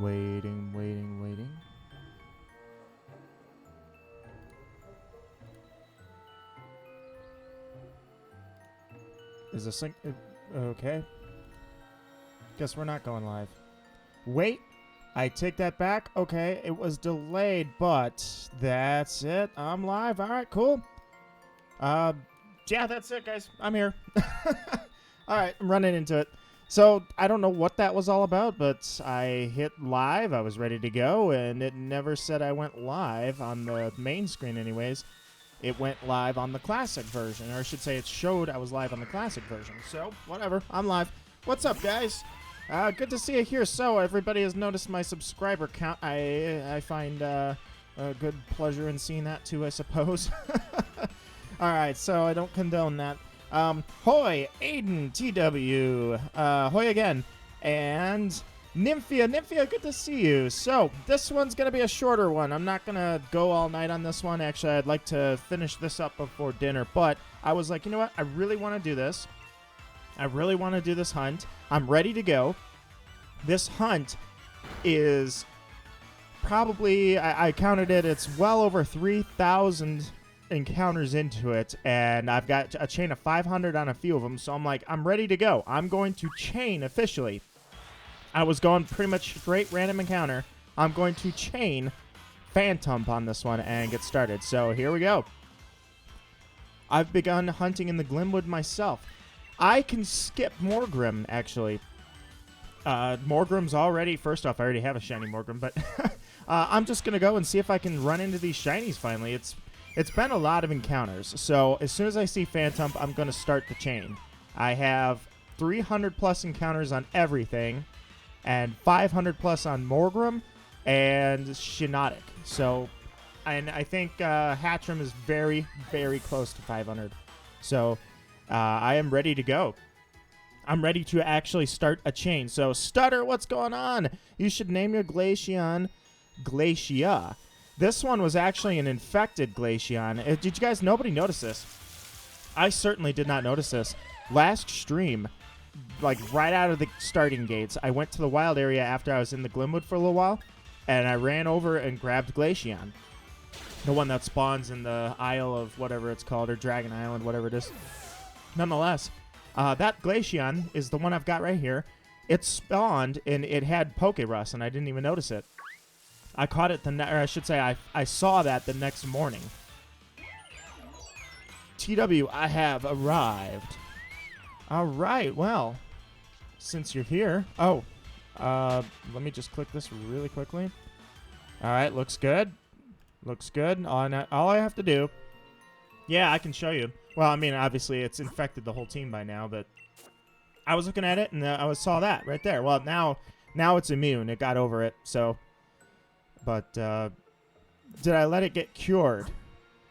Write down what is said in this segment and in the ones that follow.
Waiting, waiting, waiting. Is this sync? Okay. Guess we're not going live. Wait. I take that back. Okay, it was delayed, but that's it. I'm live. All right, cool. Yeah, that's it, guys. I'm here. All right, I'm running into it. So I don't know what that was all about, but I hit live. I was ready to go, and it never said I went live on the main screen anyways. It went live on the classic version, or I should say it showed I was live on the classic version. So, whatever. I'm live. What's up, guys? Good to see you here. So, everybody has noticed my subscriber count. I find a good pleasure in seeing that, too, I suppose. All right, so I don't condone that. Hoy, Aiden, TW, Hoy again, and Nymphia. Nymphia, good to see you. So, this one's going to be a shorter one. I'm not going to go all night on this one. Actually, I'd like to finish this up before dinner, but I was like, you know what? I really want to do this. I really want to do this hunt. I'm ready to go. This hunt is probably, I counted it, it's well over 3,000 encounters into it, and I've got a chain of 500 on a few of them, so I'm like, I'm ready to go. I'm going to chain officially. I was going pretty much straight random encounter. I'm going to chain Phantom on this one and get started. So here we go. I've begun hunting in the Glimwood myself. I can skip Morgrim, actually. Morgrim's already, first off, I already have a shiny Morgrim, but I'm just going to go and see if I can run into these shinies finally. It's been a lot of encounters, so as soon as I see Phantom, I'm going to start the chain. I have 300 plus encounters on everything, and 500 plus on Morgrim and Shinotic. So, and I think Hatchram is very, very close to 500. So, I am ready to go. I'm ready to actually start a chain. So, Stutter, what's going on? You should name your Glaceon Glacia. This one was actually an infected Glaceon. Did you guys, nobody notice this? I certainly did not notice this. Last stream, like right out of the starting gates, I went to the wild area after I was in the Glimwood for a little while, and I ran over and grabbed Glaceon. The one that spawns in the Isle of whatever it's called, or Dragon Island, whatever it is. Nonetheless, that Glaceon is the one I've got right here. It spawned, and it had Poke Rust, and I didn't even notice it. I caught it, or I should say I saw that the next morning. TW, I have arrived. All right, well, since you're here. Oh, let me just click this really quickly. All right, looks good. Looks good. All I have to do. Yeah, I can show you. Well, I mean, obviously, it's infected the whole team by now, but I was looking at it, and I saw that right there. Well, now it's immune. It got over it, so. But did I let it get cured?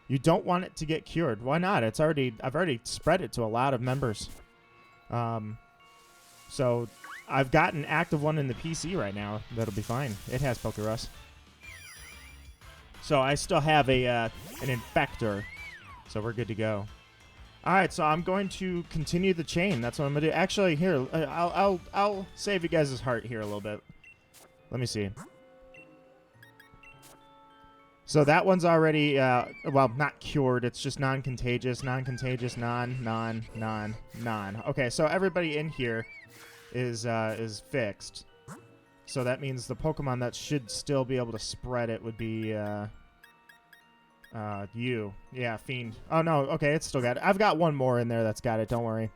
You don't want it to get cured. Why not? I've already spread it to a lot of members. So I've got an active one in the PC right now. That'll be fine. It has Poke Rust. So I still have an infector. So we're good to go. All right, so I'm going to continue the chain. That's what I'm gonna do. Actually, here, I'll save you guys' heart here a little bit. Let me see. So that one's already, well, not cured. It's just non-contagious, non-contagious, non. Okay, so everybody in here is fixed. So that means the Pokemon that should still be able to spread it would be you. Yeah, Fiend. Oh no, okay, it's still got it. I've got one more in there that's got it. Don't worry.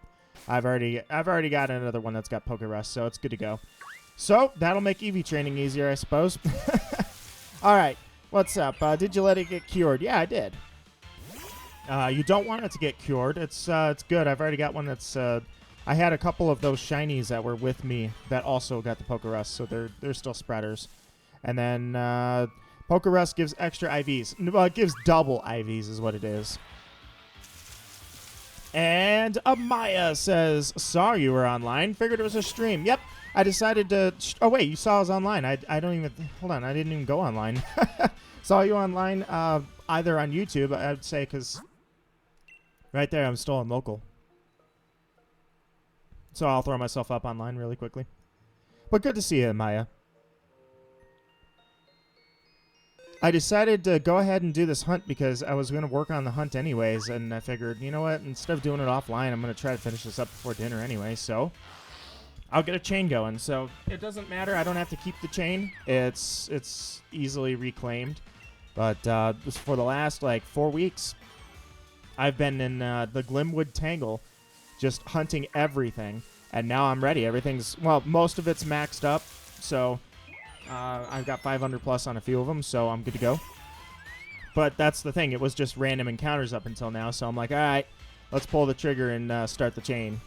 I've already got another one that's got Poke Rust, so it's good to go. So that'll make EV training easier, I suppose. All right. What's up? Did you let it get cured? Yeah, I did. You don't want it to get cured. It's good. I've already got one that's. I had a couple of those shinies that were with me that also got the Poke Rust, so they're still spreaders. And then Poke Rust gives extra IVs. Well, it gives double IVs, is what it is. And Amaya says, "Saw you were online. Figured it was a stream." Yep. I decided to. Oh wait, you saw us online. I don't even. Hold on. I didn't even go online. Saw you online, either on YouTube, I would say, because right there I'm still on local. So I'll throw myself up online really quickly. But good to see you, Maya. I decided to go ahead and do this hunt because I was going to work on the hunt anyways, and I figured, you know what, instead of doing it offline, I'm going to try to finish this up before dinner anyway, so I'll get a chain going. So it doesn't matter. I don't have to keep the chain. It's easily reclaimed. But for the last, 4 weeks, I've been in the Glimwood Tangle just hunting everything, and now I'm ready. Everything's, most of it's maxed up, so I've got 500 plus on a few of them, so I'm good to go. But that's the thing. It was just random encounters up until now, so I'm like, all right, let's pull the trigger and start the chain.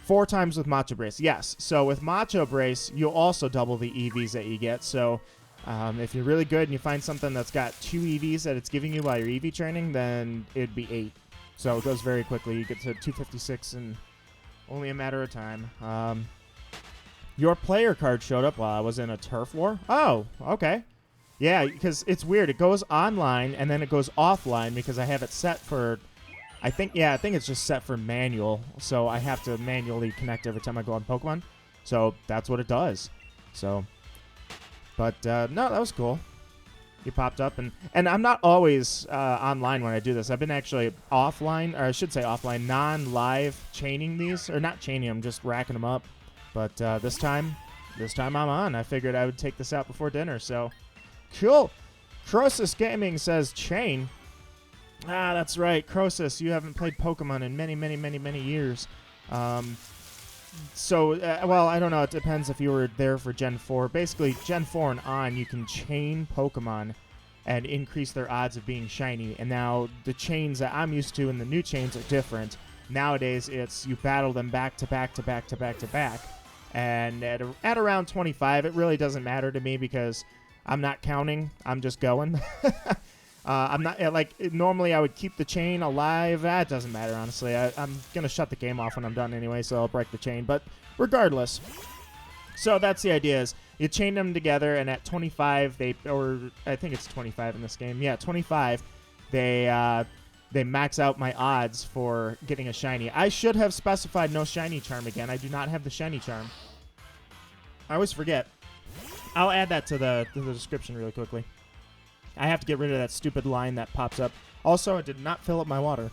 4 times with Macho Brace. Yes, so with Macho Brace, you'll also double the EVs that you get. So if you're really good and you find something that's got 2 EVs that it's giving you while you're EV training, then it'd be 8. So it goes very quickly. You get to 256 in only a matter of time. Your player card showed up while I was in a turf war. Oh, okay. Yeah, because it's weird. It goes online and then it goes offline because I have it set for, I think it's just set for manual. So I have to manually connect every time I go on Pokemon. So that's what it does. So, but no, that was cool. You popped up, and I'm not always online when I do this. I've been actually offline, or I should say offline, non-live chaining these, or not chaining them, just racking them up. But this time I'm on. I figured I would take this out before dinner, so cool. Croesus Gaming says chain. Ah, that's right, Croesus. You haven't played Pokemon in many years. So, I don't know. It depends if you were there for Gen 4. Basically, Gen 4 and on, you can chain Pokemon and increase their odds of being shiny. And now the chains that I'm used to and the new chains are different. Nowadays, it's you battle them back to back to back to back to back. And at around 25, it really doesn't matter to me because I'm not counting. I'm just going. I'm not normally I would keep the chain alive. That doesn't matter, honestly. I'm going to shut the game off when I'm done anyway, so I'll break the chain. But regardless, so that's the idea is you chain them together, and at 25, I think it's 25 in this game. Yeah, 25, they max out my odds for getting a shiny. I should have specified no shiny charm again. I do not have the shiny charm. I always forget. I'll add that to the description really quickly. I have to get rid of that stupid line that pops up. Also, I did not fill up my water.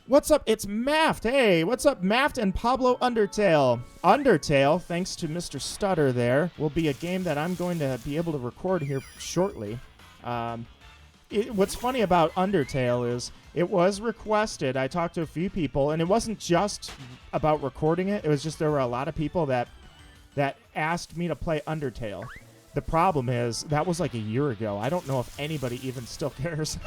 What's up? It's Maft. Hey, what's up, Maft and Pablo Undertale? Undertale, thanks to Mr. Stutter there, will be a game that I'm going to be able to record here shortly. What's funny about Undertale is it was requested. I talked to a few people, and it wasn't just about recording it. It was just there were a lot of people that asked me to play Undertale. The problem is, that was like a year ago. I don't know if anybody even still cares.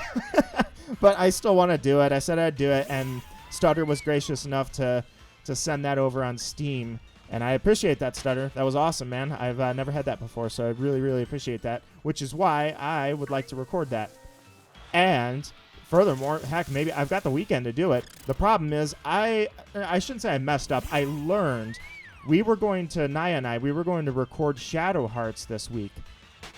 But I still want to do it. I said I'd do it, and Stutter was gracious enough to send that over on Steam. And I appreciate that, Stutter. That was awesome, man. I've never had that before, so I really, really appreciate that. Which is why I would like to record that. And furthermore, heck, maybe I've got the weekend to do it. The problem is, I shouldn't say I messed up. I learned... We were going to record Shadow Hearts this week.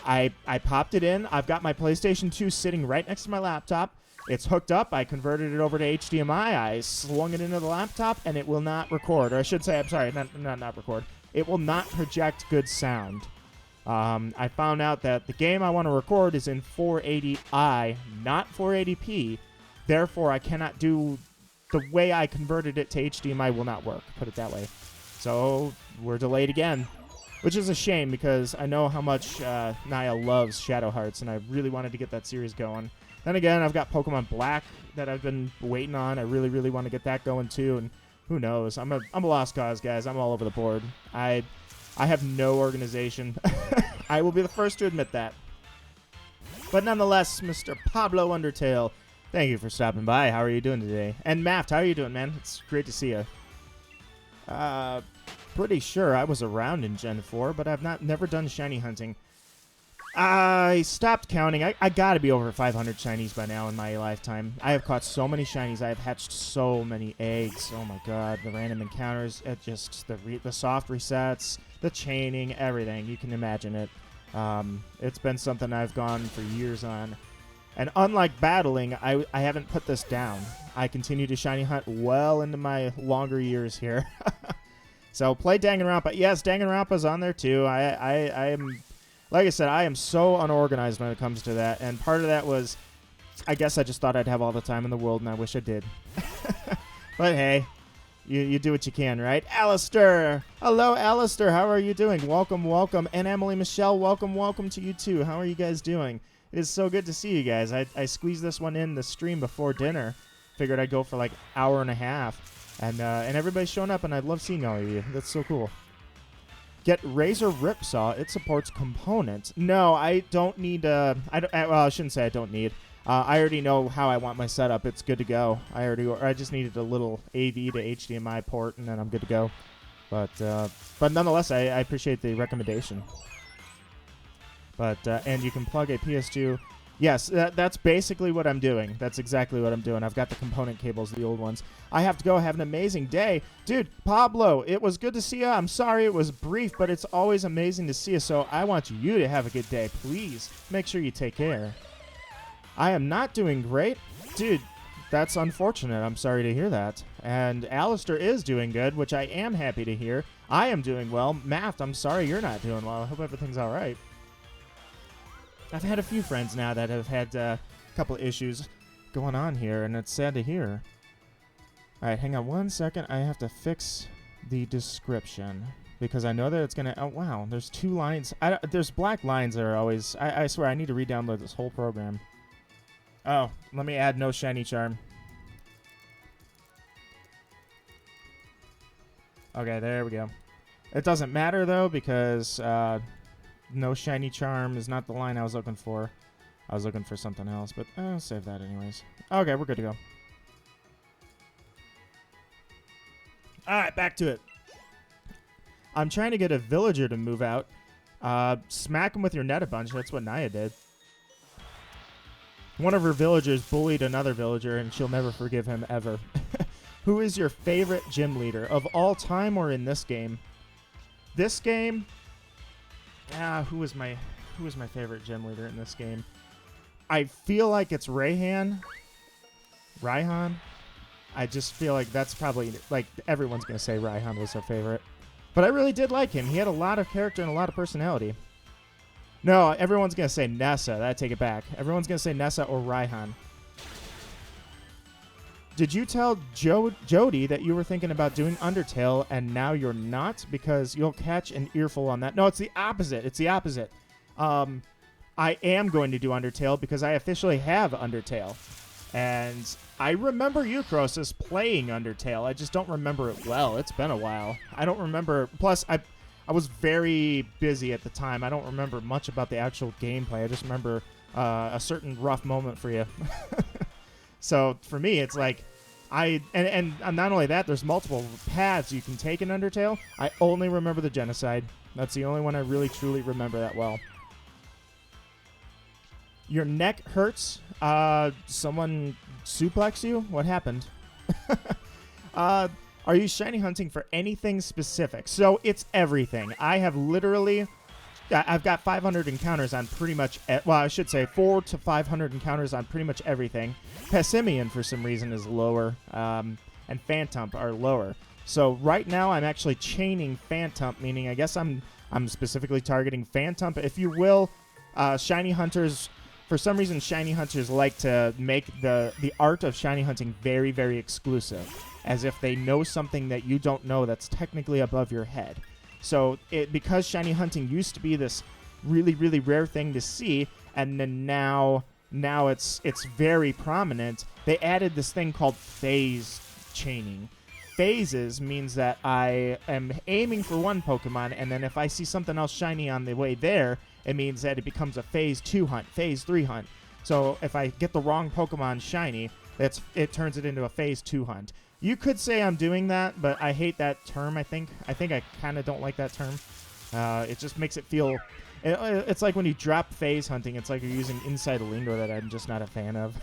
I popped it in. I've got my PlayStation 2 sitting right next to my laptop. It's hooked up. I converted it over to HDMI. I slung it into the laptop, and it will not record. Or I should say, I'm sorry, not record. It will not project good sound. I found out that the game I want to record is in 480i, not 480p. Therefore, I cannot do... The way I converted it to HDMI will not work. Put it that way. So, we're delayed again, which is a shame because I know how much Naya loves Shadow Hearts, and I really wanted to get that series going. Then again, I've got Pokemon Black that I've been waiting on. I really, really want to get that going too, and who knows? I'm a lost cause, guys. I'm all over the board. I have no organization. I will be the first to admit that. But nonetheless, Mr. Pablo Undertale, thank you for stopping by. How are you doing today? And Maft, how are you doing, man? It's great to see you. Pretty sure I was around in Gen 4, but I've never done shiny hunting. I stopped counting. I gotta be over 500 shinies by now in my lifetime. I have caught so many shinies. I have hatched so many eggs. Oh my god, the random encounters, just the soft resets, the chaining, everything. You can imagine it. It's been something I've gone for years on. And unlike battling, I haven't put this down. I continue to shiny hunt well into my longer years here. So play Danganronpa. Yes, Danganronpa's on there too. Like I said, I am so unorganized when it comes to that, and part of that was, I guess I just thought I'd have all the time in the world, and I wish I did. But hey, you do what you can, right? Alistair! Hello, Alistair. How are you doing? Welcome, welcome. And Emily Michelle, welcome, welcome to you too. How are you guys doing? It is so good to see you guys. I squeezed this one in the stream before dinner. Figured I'd go for like an hour and a half. And everybody's showing up, and I love seeing all of you. That's so cool. Get Razor Ripsaw. It supports components. No, I don't need... well, I shouldn't say I don't need. I already know how I want my setup. It's good to go. I just needed a little AV to HDMI port, and then I'm good to go. But nonetheless, I appreciate the recommendation. And you can plug a PS2. Yes, that's basically what I'm doing. That's exactly what I'm doing. I've got the component cables, the old ones. I have to go. Have an amazing day. Dude, Pablo, it was good to see you. I'm sorry it was brief, but it's always amazing to see you, so I want you to have a good day. Please make sure you take care. I am not doing great. Dude, that's unfortunate. I'm sorry to hear that. And Alistair is doing good, which I am happy to hear. I am doing well. Math, I'm sorry you're not doing well. I hope everything's all right. I've had a few friends now that have had a couple issues going on here, and it's sad to hear. All right, hang on 1 second. I have to fix the description because I know that it's going to... Oh, wow, there's 2 lines. There's black lines that are always... I swear, I need to re-download this whole program. Oh, let me add no shiny charm. Okay, there we go. It doesn't matter, though, because... no shiny charm is not the line I was looking for. I was looking for something else, but I'll save that anyways. Okay, we're good to go. Alright, back to it. I'm trying to get a villager to move out. Smack him with your net a bunch. That's what Naya did. One of her villagers bullied another villager, and she'll never forgive him ever. Who is your favorite gym leader of all time or in this game? This game... who was my favorite gym leader in this game? I feel like it's Raihan. I just feel like that's probably, like, everyone's going to say Raihan was their favorite. But I really did like him. He had a lot of character and a lot of personality. No, everyone's going to say Nessa. I take it back. Everyone's going to say Nessa or Raihan. Did you tell Jody that you were thinking about doing Undertale and now you're not? Because you'll catch an earful on that. No, it's the opposite. It's the opposite. I am going to do Undertale because I officially have Undertale. And I remember you, Croesus, playing Undertale. I just don't remember it well. It's been a while. I don't remember. Plus, I was very busy at the time. I don't remember much about the actual gameplay. I just remember a certain rough moment for you. So for me, it's like and not only that, there's multiple paths you can take in Undertale. I only remember the genocide. That's the only one I really truly remember that well. Your neck hurts. Someone suplex you? What happened? Are you shiny hunting for anything specific? So it's everything. I have literally... I've got 500 encounters on pretty much... well, I should say 400 to 500 encounters on pretty much everything. Pessimian, for some reason, is lower. And Phantump are lower. So right now, I'm actually chaining Phantump, meaning I guess I'm specifically targeting Phantump. If you will, shiny hunters... For some reason, shiny hunters like to make the art of shiny hunting very, very exclusive. As if they know something that you don't know that's technically above your head. So because shiny hunting used to be this really, really rare thing to see, and then now it's very prominent, they added this thing called phase chaining. Phases means that I am aiming for one Pokemon, and then if I see something else shiny on the way there, it means that it becomes a phase 2 hunt, phase 3 hunt. So if I get the wrong Pokemon shiny, it turns it into a phase 2 hunt. You could say I'm doing that, but I hate that term, I think. I think I kind of don't like that term. It just makes it feel... It's like when you drop phase hunting, it's like you're using inside lingo that I'm just not a fan of.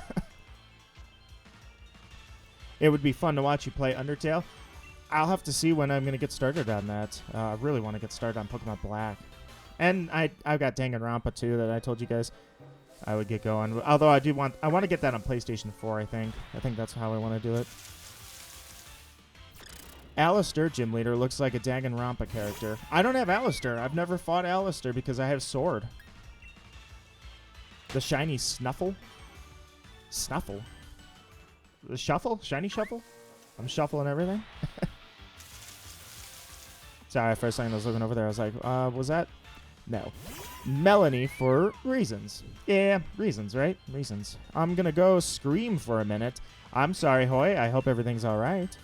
It would be fun to watch you play Undertale. I'll have to see when I'm going to get started on that. I really want to get started on Pokemon Black. And I've got Danganronpa too that I told you guys I would get going. Although I want to get that on PlayStation 4, I think. I think that's how I want to do it. Alistair, gym leader, looks like a Danganronpa character. I don't have Alistair. I've never fought Alistair because I have sword. The shiny Snuffle? Snuffle? The Shuffle? Shiny Shuffle? I'm shuffling everything. Sorry, for a second I was looking over there. I was like, was that? No. Melanie for reasons. Yeah, reasons, right? Reasons. I'm gonna go scream for a minute. I'm sorry, Hoy. I hope everything's alright.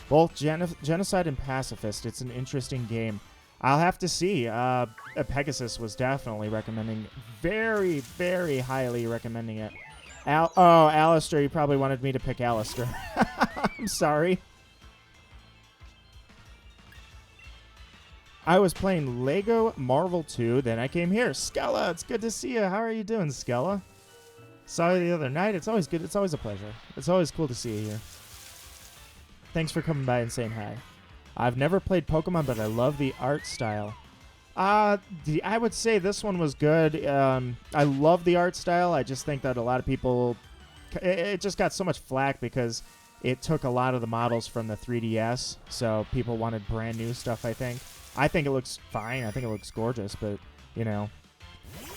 Both Genocide and Pacifist. It's an interesting game. I'll have to see. Pegasus was definitely recommending, very, very highly recommending it. Alistair, you probably wanted me to pick Alistair. I'm sorry. I was playing Lego Marvel 2, then I came here. Skella, it's good to see you. How are you doing, Skella? Saw you the other night. It's always good. It's always a pleasure. It's always cool to see you here. Thanks for coming by and saying hi. I've never played Pokemon, but I love the art style. I would say this one was good. I love the art style. I just think that a lot of people... It just got so much flack because it took a lot of the models from the 3DS, so people wanted brand new stuff, I think. I think it looks fine. I think it looks gorgeous, but, you know.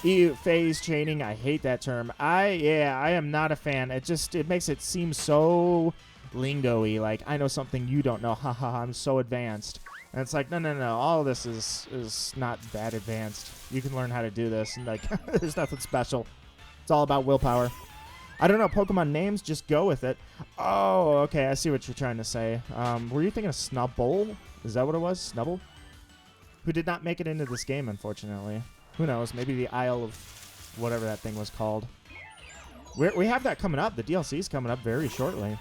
Phase chaining, I hate that term. I am not a fan. It makes it seem so lingo-y, like I know something you don't know. Haha, I'm so advanced. And it's like, no. All of this is not that advanced. You can learn how to do this, and like, there's nothing special. It's all about willpower. I don't know Pokemon names. Just go with it. Oh, okay. I see what you're trying to say. Were you thinking of Snubbull? Is that what it was? Snubbull? Who did not make it into this game, unfortunately. Who knows? Maybe the Isle of whatever that thing was called. We have that coming up. The DLC's coming up very shortly.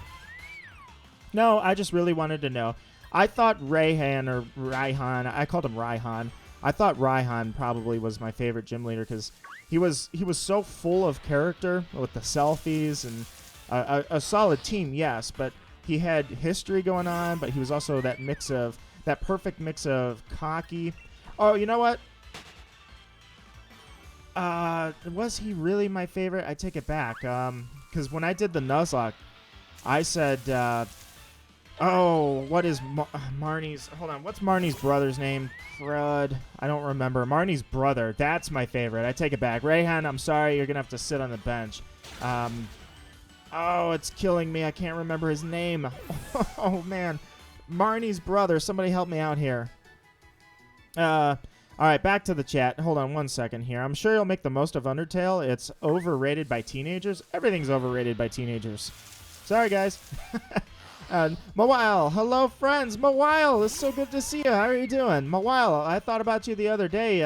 No, I just really wanted to know. I thought Raihan or Raihan. I called him Raihan. I thought Raihan probably was my favorite gym leader because he was so full of character with the selfies and a solid team, yes, but he had history going on, but he was also that perfect mix of cocky. Oh, you know what? Was he really my favorite? I take it back. Because when I did the Nuzlocke, I said, what is Marnie's? Hold on. What's Marnie's brother's name? Crud. I don't remember. Marnie's brother. That's my favorite. I take it back. Raihan, I'm sorry. You're going to have to sit on the bench. It's killing me. I can't remember his name. Oh, man. Marnie's brother. Somebody help me out here. All right, back to the chat. Hold on one second here. I'm sure you'll make the most of Undertale. It's overrated by teenagers. Everything's overrated by teenagers. Sorry, guys. Mawile. Hello, friends. Mawile, it's so good to see you. How are you doing? Mawile, I thought about you the other day.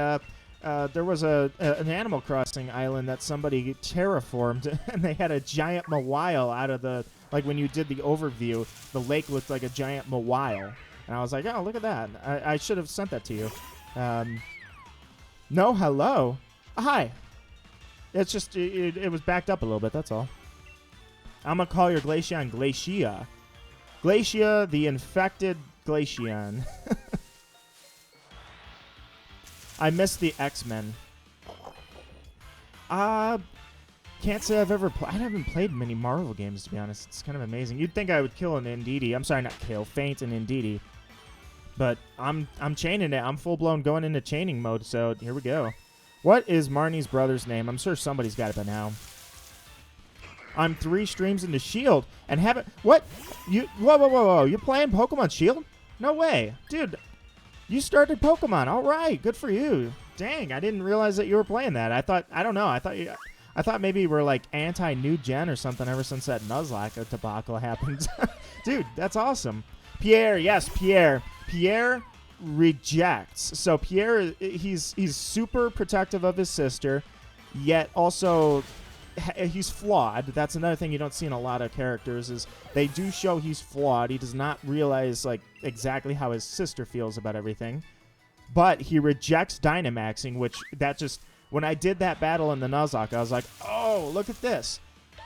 There was an Animal Crossing island that somebody terraformed, and they had a giant Mawile out of the... Like, when you did the overview, the lake looked like a giant Mawile. And I was like, oh, look at that. I should have sent that to you. No, hello. Hi. It's just, it was backed up a little bit, that's all. I'm going to call your Glaceon Glacia. Glacia, the infected Glaceon. I missed the X-Men. Can't say I've ever played. I haven't played many Marvel games, to be honest. It's kind of amazing. You'd think I would kill an Indeedee. I'm sorry, not kill. Faint an Indeedee. But I'm chaining it. I'm full-blown going into chaining mode, so here we go. What is Marnie's brother's name? I'm sure somebody's got it by now. I'm 3 streams into Shield and haven't... What? Whoa. You playing Pokemon Shield? No way. Dude, you started Pokemon. All right. Good for you. Dang, I didn't realize that you were playing that. I don't know. I thought maybe you were like anti-new gen or something ever since that Nuzlocke debacle happened. Dude, that's awesome. Pierre, yes, Pierre. Pierre rejects. So Pierre, he's super protective of his sister, yet also he's flawed. That's another thing you don't see in a lot of characters is they do show he's flawed. He does not realize like exactly how his sister feels about everything. But he rejects Dynamaxing, which that just... When I did that battle in the Nuzlocke, I was like, oh, look at this.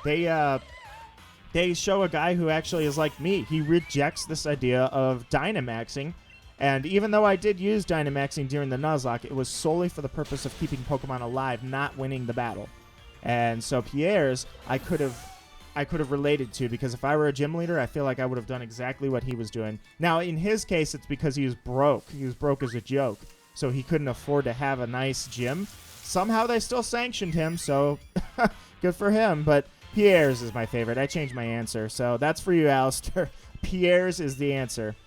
They show a guy who actually is like me. He rejects this idea of Dynamaxing. And even though I did use Dynamaxing during the Nuzlocke, it was solely for the purpose of keeping Pokemon alive, not winning the battle. And so Pierre's, I could have I could have related to, because if I were a gym leader, I feel like I would have done exactly what he was doing. Now, in his case, it's because he was broke. He was broke as a joke, so he couldn't afford to have a nice gym. Somehow they still sanctioned him, so good for him. But Pierre's is my favorite. I changed my answer, so that's for you, Alistair. Pierre's is the answer.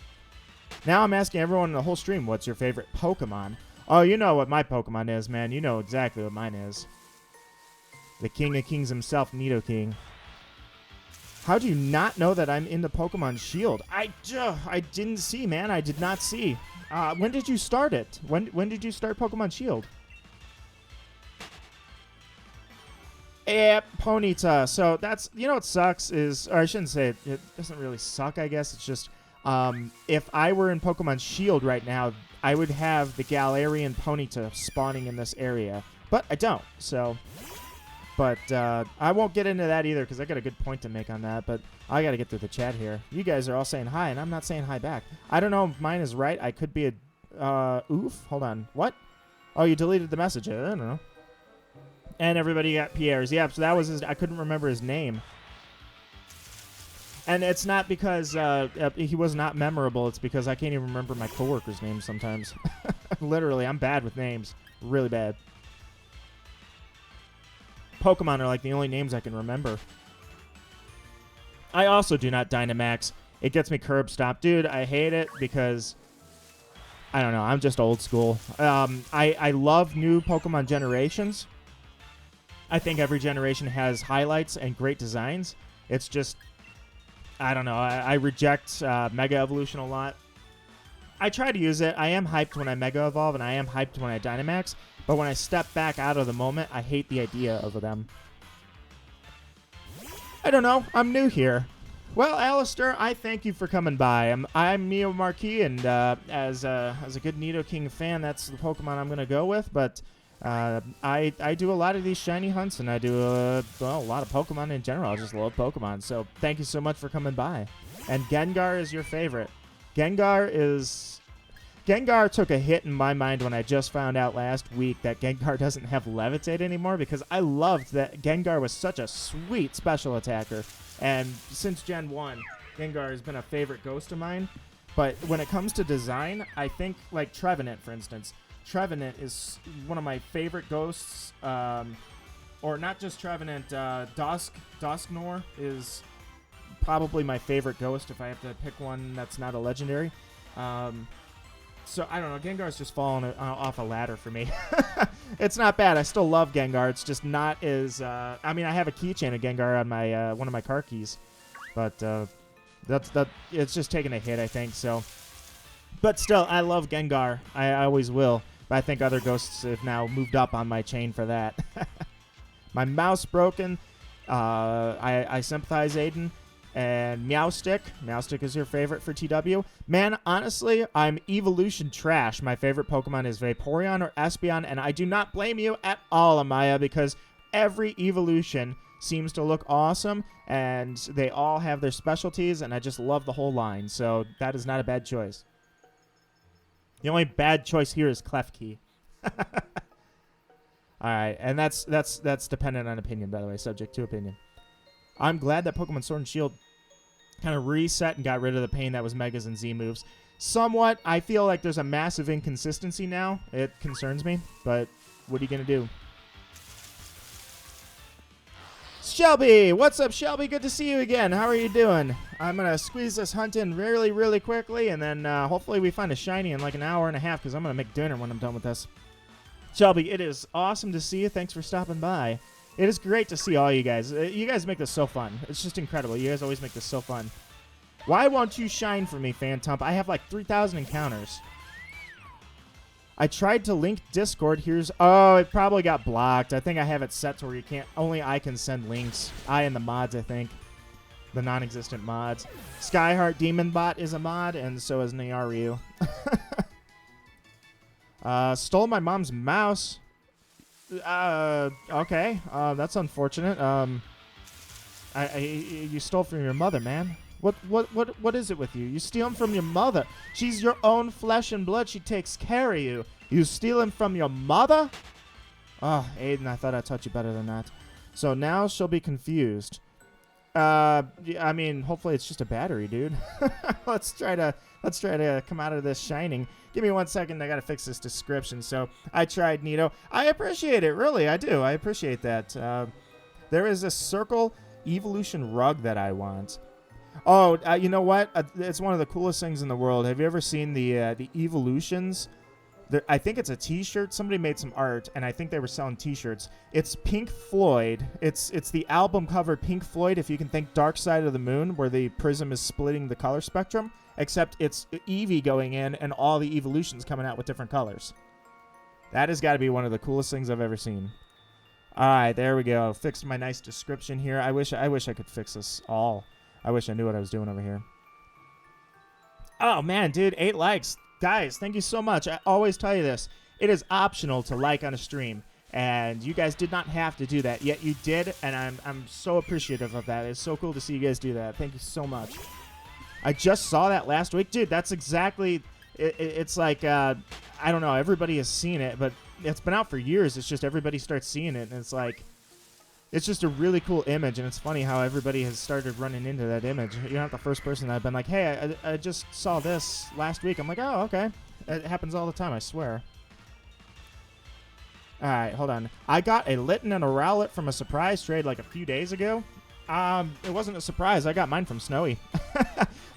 Now I'm asking everyone in the whole stream, what's your favorite Pokemon? Oh, you know what my Pokemon is, man. You know exactly what mine is. The King of Kings himself, Nidoking. How do you not know that I'm into Pokemon Shield? I didn't see, man. I did not see. When did you start it? When did you start Pokemon Shield? Yep, Ponyta. So that's, you know what sucks is, or I shouldn't say it, it doesn't really suck, I guess. It's just, if I were in Pokemon Shield right now, I would have the Galarian Ponyta spawning in this area. But I don't, so. But I won't get into that either because I got a good point to make on that. But I got to get through the chat here. You guys are all saying hi, and I'm not saying hi back. I don't know if mine is right. I could be a oof. Hold on. What? Oh, you deleted the message. I don't know. And everybody got Pierre's. Yeah, so that was his. I couldn't remember his name. And it's not because he was not memorable. It's because I can't even remember my coworkers' names sometimes. Literally, I'm bad with names. Really bad. Pokemon are like the only names I can remember. I also do not Dynamax. It gets me curb stomped. Dude, I hate it because, I don't know, I'm just old school. I love new Pokemon generations. I think every generation has highlights and great designs. It's just, I don't know, I reject Mega Evolution a lot. I try to use it. I am hyped when I Mega Evolve, and I am hyped when I Dynamax. But when I step back out of the moment, I hate the idea of them. I don't know. I'm new here. Well, Alistair, I thank you for coming by. I'm Mio Marquis, and as a good Nidoking fan, that's the Pokemon I'm going to go with. But I do a lot of these shiny hunts, and I do a lot of Pokemon in general. I just love Pokemon. So thank you so much for coming by. And Gengar is your favorite. Gengar took a hit in my mind when I just found out last week that Gengar doesn't have Levitate anymore, because I loved that Gengar was such a sweet special attacker. And since Gen 1, Gengar has been a favorite ghost of mine. But when it comes to design, I think, like Trevenant, for instance. Trevenant is one of my favorite ghosts. Or not just Trevenant, Dusknoir is probably my favorite ghost if I have to pick one that's not a legendary. So, I don't know. Gengar's just fallen off a ladder for me. It's not bad. I still love Gengar. It's just not as... I mean, I have a keychain of Gengar on my one of my car keys. But it's just taking a hit, I think. So, but still, I love Gengar. I always will. But I think other ghosts have now moved up on my chain for that. My mouse broken. I sympathize, Aiden. And Meowstick. Meowstick is your favorite for TW. Man, honestly, I'm evolution trash. My favorite Pokemon is Vaporeon or Espeon, and I do not blame you at all, Amaya, because every evolution seems to look awesome, and they all have their specialties, and I just love the whole line, so that is not a bad choice. The only bad choice here is Klefki. All right, and that's dependent on opinion, by the way, subject to opinion. I'm glad that Pokemon Sword and Shield kind of reset and got rid of the pain that was Megas and Z moves. Somewhat, I feel like there's a massive inconsistency now. It concerns me, but what are you going to do? Shelby! What's up, Shelby? Good to see you again. How are you doing? I'm going to squeeze this hunt in really, really quickly, and then hopefully we find a shiny in like an hour and a half, because I'm going to make dinner when I'm done with this. Shelby, it is awesome to see you. Thanks for stopping by. It is great to see all you guys. You guys make this so fun. It's just incredible. You guys always make this so fun. Why won't you shine for me, Phantump? I have like 3,000 encounters. I tried to link Discord. Oh, it probably got blocked. I think I have it set to where you can't. Only I can send links. I and the mods, I think. The non-existent mods. Skyheart Demon Bot is a mod, and so is Niaryu. Stole my mom's mouse. Okay. That's unfortunate. You stole from your mother, man. What is it with you? You steal them from your mother. She's your own flesh and blood. She takes care of you. You steal them from your mother? Oh, Aiden, I thought I taught you better than that. So now she'll be confused. I mean, hopefully it's just a battery, dude. Let's try to come out of this shining. Give me 1 second. I gotta fix this description. So I tried Nito. I appreciate it, really. I do. I appreciate that. There is a circle evolution rug that I want. Oh, you know what? It's one of the coolest things in the world. Have you ever seen the evolutions? I think it's a T-shirt. Somebody made some art, and I think they were selling T-shirts. It's Pink Floyd. It's the album cover Pink Floyd, if you can think Dark Side of the Moon, where the prism is splitting the color spectrum, except it's Eevee going in and all the evolutions coming out with different colors. That has got to be one of the coolest things I've ever seen. All right, there we go. Fixed my nice description here. I wish I could fix this all. I wish I knew what I was doing over here. Oh, man, dude, 8 likes. Guys, thank you so much. I always tell you this. It is optional to like on a stream, and you guys did not have to do that, yet you did, and I'm so appreciative of that. It's so cool to see you guys do that. Thank you so much. I just saw that last week. Dude, that's exactly... It's like, I don't know, everybody has seen it, but it's been out for years. It's just everybody starts seeing it, and it's like... It's just a really cool image, and it's funny how everybody has started running into that image. You're not the first person that I've been like, hey, I just saw this last week. I'm like, oh, okay. It happens all the time, I swear. All right, hold on. I got a Litten and a Rowlet from a surprise trade like a few days ago. It wasn't a surprise. I got mine from Snowy.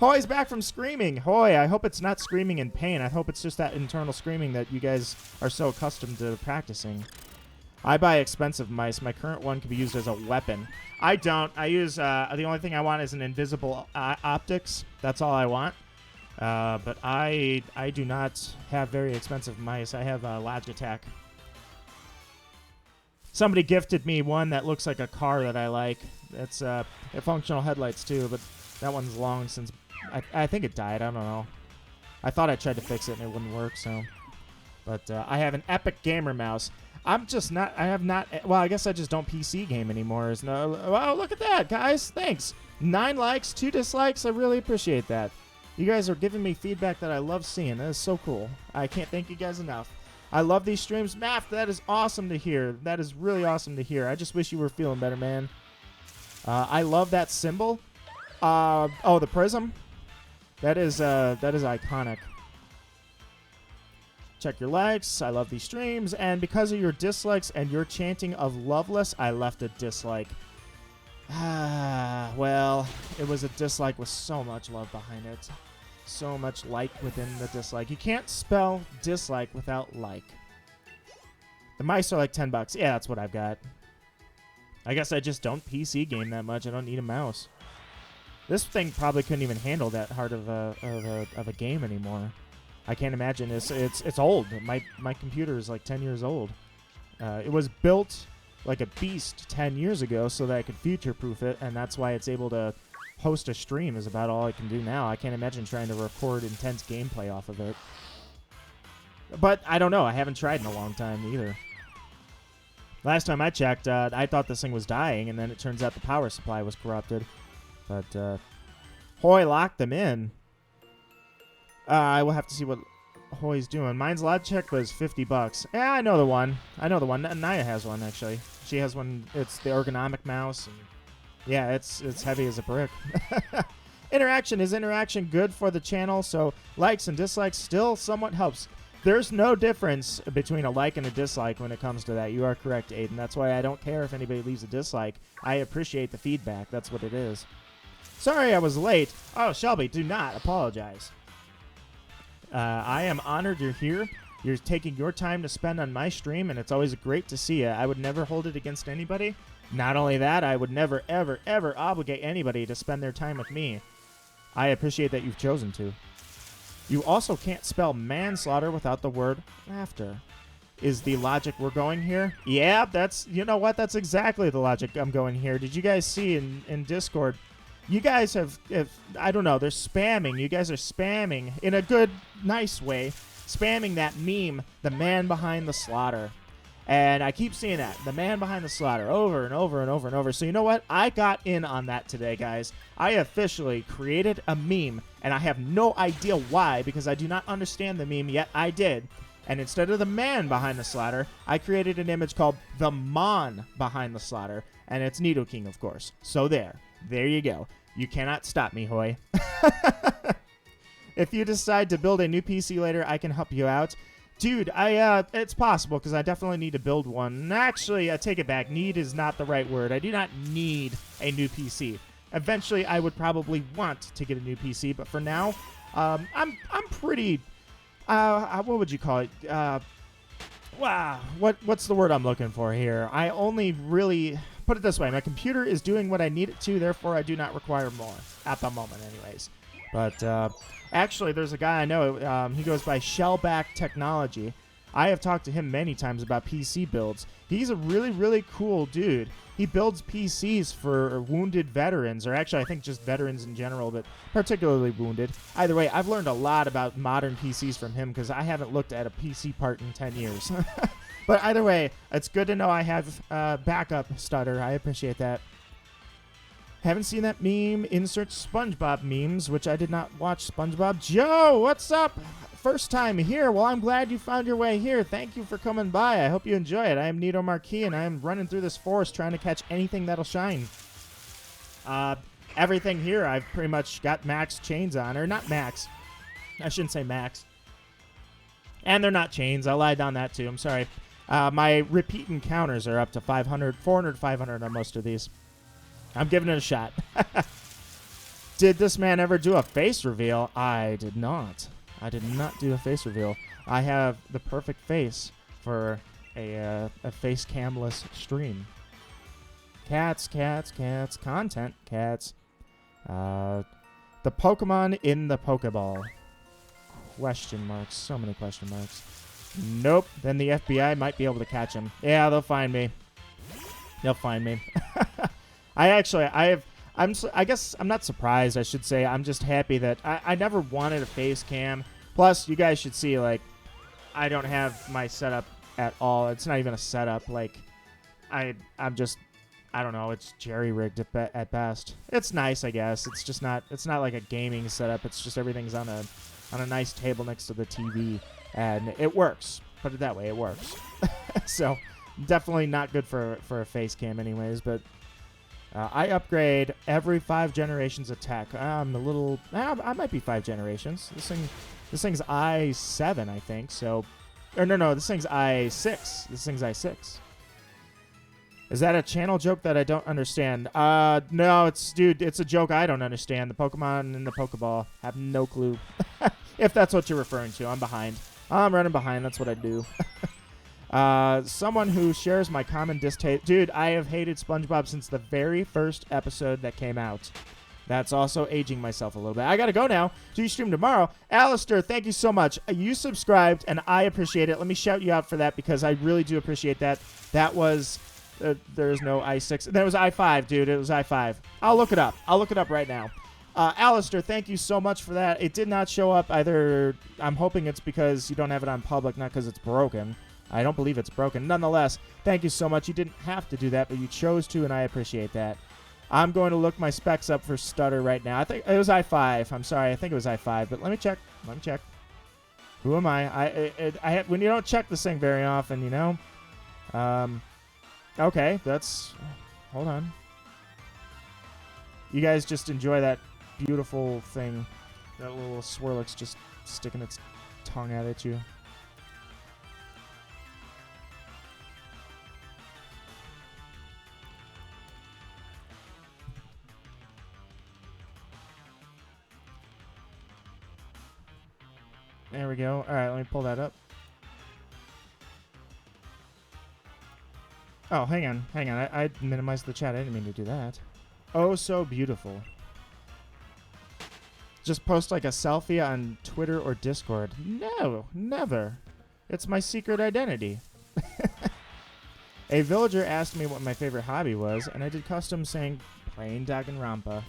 Hoy's back from screaming. Hoy, I hope it's not screaming in pain. I hope it's just that internal screaming that you guys are so accustomed to practicing. I buy expensive mice. My current one can be used as a weapon. I don't. I use, the only thing I want is an invisible optics. That's all I want. But I do not have very expensive mice. I have Logitech. Somebody gifted me one that looks like a car that I like. It's functional headlights too, but that one's long since... I think it died. I don't know. I thought I tried to fix it and it wouldn't work, so... But I have an Epic Gamer mouse. I'm just not... I have not... Well, I guess I just don't PC game anymore. Wow, look at that, guys. Thanks. 9 likes, 2 dislikes. I really appreciate that. You guys are giving me feedback that I love seeing. That is so cool. I can't thank you guys enough. I love these streams. Math, that is awesome to hear. That is really awesome to hear. I just wish you were feeling better, man. I love that symbol. Oh, the prism. That is iconic. Check your likes. I love these streams. And because of your dislikes and your chanting of Loveless, I left a dislike. Well, it was a dislike with so much love behind it. So much like within the dislike. You can't spell dislike without like. The mice are like $10. Yeah, that's what I've got. I guess I just don't PC game that much. I don't need a mouse. This thing probably couldn't even handle that hard of a game anymore. I can't imagine. It's old. My computer is like 10 years old. It was built like a beast 10 years ago so that I could future-proof it, and that's why it's able to host a stream is about all I can do now. I can't imagine trying to record intense gameplay off of it. But I don't know. I haven't tried in a long time either. Last time I checked, I thought this thing was dying, and then it turns out the power supply was corrupted. But, Hoy locked them in. I will have to see what Hoy's doing. Mine's Logitech was $50. Yeah, I know the one. Naya has one, actually. She has one. It's the ergonomic mouse. And yeah, it's heavy as a brick. Interaction. Is interaction good for the channel? So likes and dislikes still somewhat helps. There's no difference between a like and a dislike when it comes to that. You are correct, Aiden. That's why I don't care if anybody leaves a dislike. I appreciate the feedback. That's what it is. Sorry I was late. Oh, Shelby, do not apologize. I am honored you're here. You're taking your time to spend on my stream, and it's always great to see you. I would never hold it against anybody. Not only that, I would never, ever, ever obligate anybody to spend their time with me. I appreciate that you've chosen to. You also can't spell manslaughter without the word laughter. Is the logic we're going here? Yeah, that's... You know what? That's exactly the logic I'm going here. Did you guys see in Discord... You guys have, I don't know, they're spamming. You guys are spamming in a good, nice way, spamming that meme, the man behind the slaughter. And I keep seeing that, the man behind the slaughter, over and over and over and over. So you know what? I got in on that today, guys. I officially created a meme, and I have no idea why, because I do not understand the meme, yet I did. And instead of the man behind the slaughter, I created an image called the Mon behind the slaughter, and it's Nidoking, of course. So there. There you go. You cannot stop me, Hoy. If you decide to build a new PC later, I can help you out. Dude, it's possible because I definitely need to build one. Actually, I take it back. Need is not the right word. I do not need a new PC. Eventually, I would probably want to get a new PC, but for now, I'm pretty. What would you call it? Wow. What's the word I'm looking for here? I only really put it this way: my computer is doing what I need it to. Therefore, I do not require more at the moment, anyways. But actually, there's a guy I know. He goes by Shellback Technology. I have talked to him many times about PC builds. He's a really, really cool dude. He builds PCs for wounded veterans, or actually, I think just veterans in general, but particularly wounded. Either way, I've learned a lot about modern PCs from him because I haven't looked at a PC part in 10 years. But either way, it's good to know I have backup stutter. I appreciate that. Haven't seen that meme. Insert SpongeBob memes, which I did not watch SpongeBob. Joe, what's up? First time here. Well, I'm glad you found your way here. Thank you for coming by. I hope you enjoy it. I am Nito Marquis, and I am running through this forest trying to catch anything that'll shine. Everything here, I've pretty much got max chains on. Or not max. I shouldn't say max. And they're not chains. I lied on that, too. I'm sorry. My repeat encounters are up to 500, 400, 500 on most of these. I'm giving it a shot. Did this man ever do a face reveal? I did not. I did not do a face reveal. I have the perfect face for a face camless stream. Cats, cats, cats. Content, cats. The Pokemon in the Pokeball. Question marks. So many question marks. Nope. Then the FBI might be able to catch him. Yeah, they'll find me. They'll find me. I guess I'm not surprised, I should say. I'm just happy that I never wanted a face cam. Plus, you guys should see, like, I don't have my setup at all. It's not even a setup. Like, I'm just, I don't know. It's jerry-rigged at best. It's nice, I guess. It's just not, it's not like a gaming setup. It's just everything's on a nice table next to the TV. And it works. Put it that way, it works. So, definitely not good for a face cam anyways, but I upgrade every 5 generations of tech. I'm a little... I might be 5 generations. This thing's i7, I think. So... Or no, this thing's i6. This thing's i6. Is that a channel joke that I don't understand? No, dude, it's a joke I don't understand. The Pokemon and the Pokeball. Have no clue. If that's what you're referring to. I'm behind. I'm running behind. That's what I do. Someone who shares my common distaste. Dude, I have hated SpongeBob since the very first episode that came out. That's also aging myself a little bit. I gotta go now. Do you stream tomorrow? Alistair, thank you so much. You subscribed, and I appreciate it. Let me shout you out for that because I really do appreciate that. That was... there's no i6. That was i5, dude. It was i5. I'll look it up. I'll look it up right now. Alistair, thank you so much for that. It did not show up either. I'm hoping it's because you don't have it on public, not because it's broken. I don't believe it's broken. Nonetheless, thank you so much. You didn't have to do that, but you chose to, and I appreciate that. I'm going to look my specs up for stutter right now. I think it was i5. I'm sorry. I think it was i5, but let me check. Let me check. Who am I? When you don't check this thing very often, you know. Okay, that's... Hold on. You guys just enjoy that beautiful thing. That little Swirlix just sticking its tongue out at you. There we go. All right, let me pull that up. Oh, hang on. Hang on. I minimized the chat. I didn't mean to do that. Oh, so beautiful. Just post like a selfie on Twitter or Discord. No, never. It's my secret identity. A villager asked me what my favorite hobby was, and I did custom saying playing Danganronpa.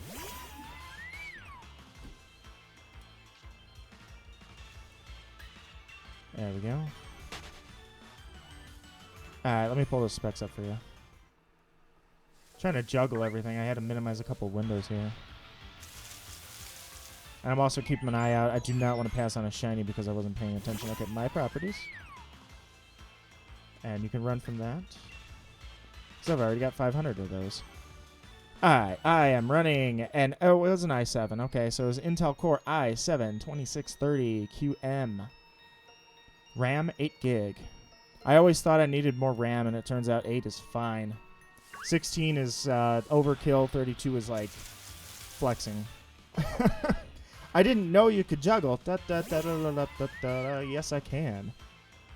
There we go. Alright, let me pull those specs up for you. Trying to juggle everything. I had to minimize a couple windows here. And I'm also keeping an eye out. I do not want to pass on a shiny because I wasn't paying attention. Look at my properties. And you can run from that. So I've already got 500 of those. Alright, I am running and oh, it was an i7. Okay, so it was Intel Core i7 2630 QM. RAM 8 gig. I always thought I needed more RAM, and it turns out 8 is fine. 16 is overkill. 32 is like flexing. I didn't know you could juggle. Yes, I can.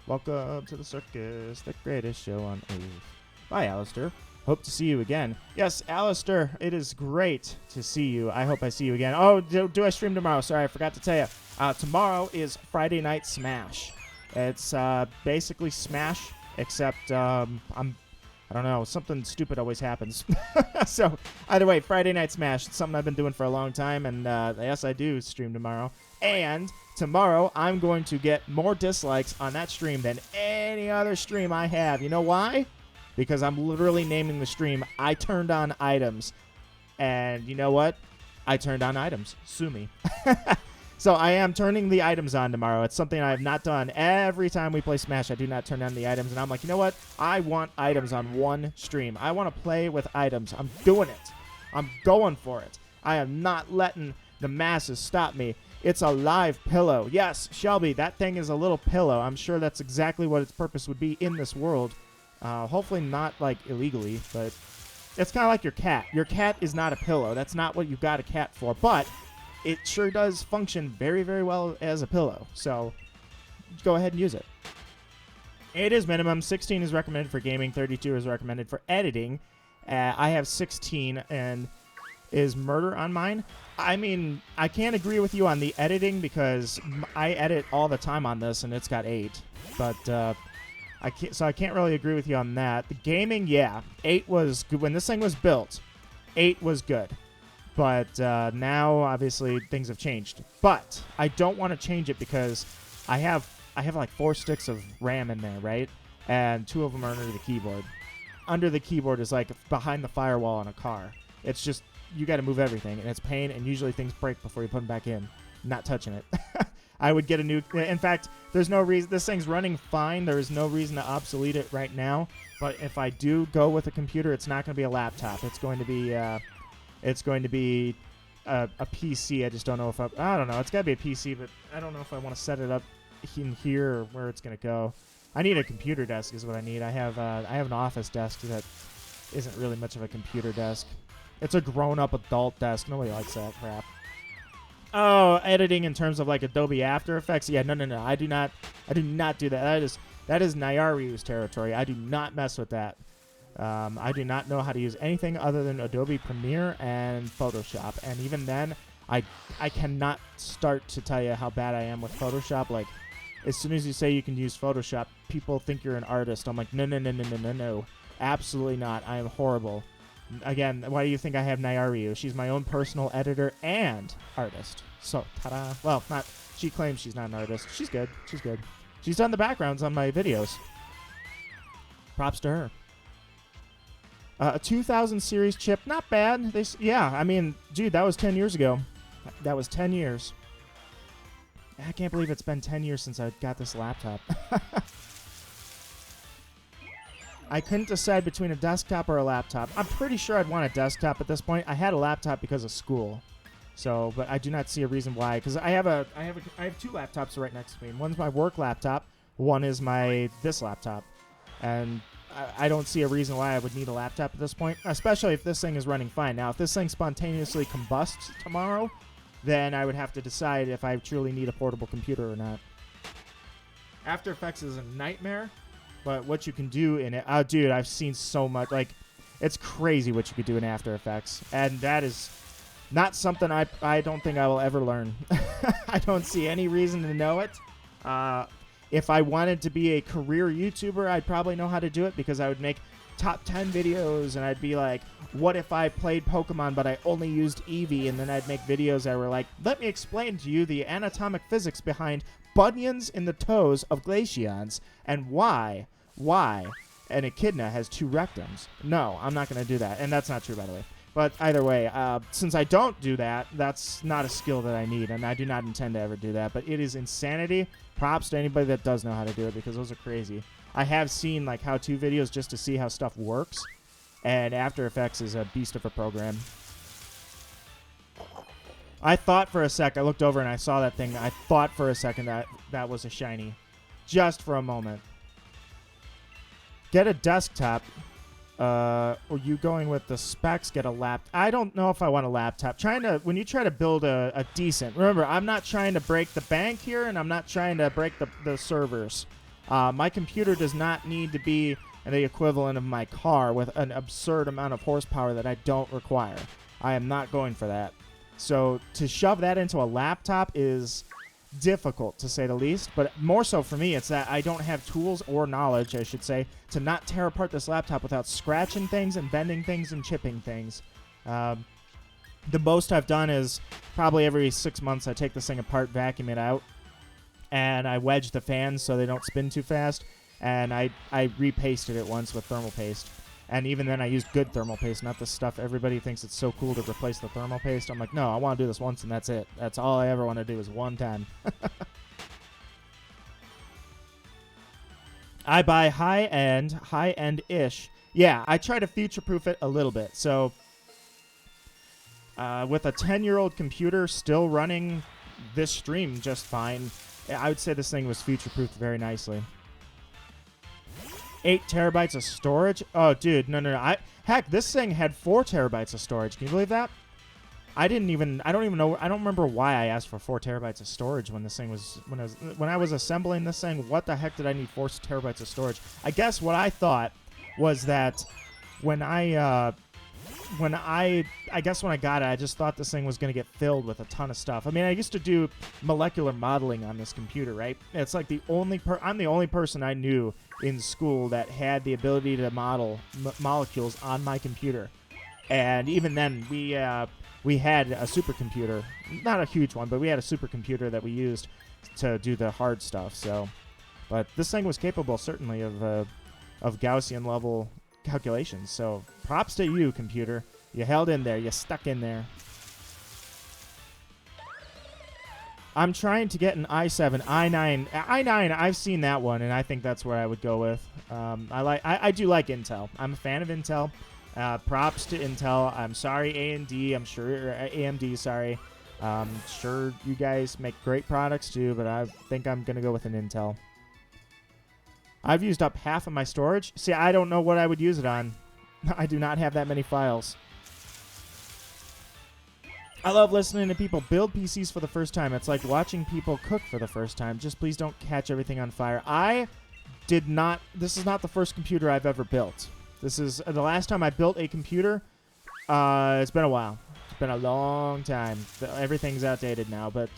Welcome to the circus, the greatest show on earth. Bye, Alistair. Hope to see you again. Yes, Alistair, it is great to see you. I hope I see you again. Oh, do I stream tomorrow? Sorry, I forgot to tell you. Tomorrow is Friday Night Smash. It's basically Smash, except I don't know, something stupid always happens. So, either way, Friday Night Smash. It's something I've been doing for a long time, and yes, I do stream tomorrow. And tomorrow, I'm going to get more dislikes on that stream than any other stream I have. You know why? Because I'm literally naming the stream, I turned on items. And you know what? I turned on items. Sue me. So I am turning the items on tomorrow. It's something I have not done. Every time we play Smash, I do not turn on the items. And I'm like, you know what? I want items on one stream. I want to play with items. I'm doing it. I'm going for it. I am not letting the masses stop me. It's a live pillow. Yes, Shelby, that thing is a little pillow. I'm sure that's exactly what its purpose would be in this world. Hopefully not, like, illegally, but it's kind of like your cat. Your cat is not a pillow. That's not what you've got a cat for. But it sure does function very, very well as a pillow. So go ahead and use it. 8 is minimum. 16 is recommended for gaming. 32 is recommended for editing. I have 16, and is murder on mine? I mean, I can't agree with you on the editing because I edit all the time on this, and it's got 8. But I can't really agree with you on that. The gaming, yeah, 8 was good. When this thing was built, 8 was good. But now, obviously, things have changed. But I don't want to change it because I have like 4 sticks of RAM in there, right? And 2 of them are under the keyboard. Under the keyboard is like behind the firewall on a car. It's just, you got to move everything, and it's pain, and usually things break before you put them back in. Not touching it. I would get a new... In fact, there's no reason... This thing's running fine. There is no reason to obsolete it right now. But if I do go with a computer, it's not going to be a laptop. It's going to be... It's going to be a PC. I just don't know if I don't know. It's got to be a PC, but I don't know if I want to set it up in here or where it's going to go. I need a computer desk is what I need. I have an office desk that isn't really much of a computer desk. It's a grown-up adult desk. Nobody likes that crap. Oh, editing in terms of like Adobe After Effects. Yeah, no. I do not do that. That is Nyaryu's territory. I do not mess with that. I do not know how to use anything other than Adobe Premiere and Photoshop. And even then, I cannot start to tell you how bad I am with Photoshop. Like, as soon as you say you can use Photoshop, people think you're an artist. I'm like, no. Absolutely not. I am horrible. Again, why do you think I have Nyaryu? She's my own personal editor and artist. So, ta-da. Well, not. She claims she's not an artist. She's good. She's done the backgrounds on my videos. Props to her. A 2000 series chip, not bad. Yeah, I mean, dude, that was 10 years ago. That was 10 years. I can't believe it's been 10 years since I got this laptop. I couldn't decide between a desktop or a laptop. I'm pretty sure I'd want a desktop at this point. I had a laptop because of school. So, but I do not see a reason why. Because I have 2 laptops right next to me. One's my work laptop. One is this laptop. And I don't see a reason why I would need a laptop at this point, especially if this thing is running fine. Now, if this thing spontaneously combusts tomorrow, then I would have to decide if I truly need a portable computer or not. After Effects is a nightmare, but what you can do in it... Oh, dude, I've seen so much. Like, it's crazy what you could do in After Effects, and that is not something I don't think I will ever learn. I don't see any reason to know it. If I wanted to be a career YouTuber, I'd probably know how to do it because I would make top 10 videos and I'd be like, what if I played Pokemon but I only used Eevee? And then I'd make videos that were like, let me explain to you the anatomic physics behind bunions in the toes of Glaceons and why an echidna has 2 rectums. No, I'm not going to do that. And that's not true, by the way. But either way, since I don't do that, that's not a skill that I need, and I do not intend to ever do that. But it is insanity. Props to anybody that does know how to do it, because those are crazy. I have seen like how-to videos just to see how stuff works, and After Effects is a beast of a program. I thought for a sec, I looked over and I saw that thing. I thought for a second that that was a shiny. Just for a moment. Get a desktop. Or you going with the specs, get a laptop. I don't know if I want a laptop. When you try to build a decent, remember, I'm not trying to break the bank here, and I'm not trying to break the servers. My computer does not need to be the equivalent of my car with an absurd amount of horsepower that I don't require. I am not going for that. So to shove that into a laptop is difficult, to say the least. But more so for me, it's that I don't have tools or knowledge, I should say, to not tear apart this laptop without scratching things and bending things and chipping things. The most I've done is probably every 6 months I take this thing apart, vacuum it out, and I wedge the fans so they don't spin too fast, and I repasted it once with thermal paste. And even then I used good thermal paste, not the stuff everybody thinks it's so cool to replace the thermal paste. I'm like, no, I want to do this once and that's it. That's all I ever want to do is one time. I buy high-end-ish. Yeah, I try to future-proof it a little bit. So with a 10-year-old computer still running this stream just fine, I would say this thing was future-proofed very nicely. 8 terabytes of storage? Oh, dude, no. Heck, this thing had 4 terabytes of storage. Can you believe that? I don't even know. I don't remember why I asked for 4 terabytes of storage when this thing was when I was assembling this thing. What the heck did I need 4 terabytes of storage? I guess what I thought was that when I got it, I just thought this thing was going to get filled with a ton of stuff. I mean, I used to do molecular modeling on this computer, right? It's like I'm the only person I knew in school that had the ability to model molecules on my computer. And even then, we had a supercomputer. Not a huge one, but we had a supercomputer that we used to do the hard stuff. So, but this thing was capable, certainly, of Gaussian level calculations. So props to you, computer. You held in there. You stuck in there. I'm trying to get an i7, i9. i9, I've seen that one, and I think that's where I would go with. I do like Intel. I'm a fan of Intel. Props to Intel. I'm sorry, AMD. I'm sure AMD. Sorry. Sure, you guys make great products too, but I think I'm gonna go with an Intel. I've used up half of my storage. See, I don't know what I would use it on. I do not have that many files. I love listening to people build PCs for the first time. It's like watching people cook for the first time. Just please don't catch everything on fire. This is not the first computer I've ever built. This is the last time I built a computer. It's been a while. It's been a long time. Everything's outdated now. But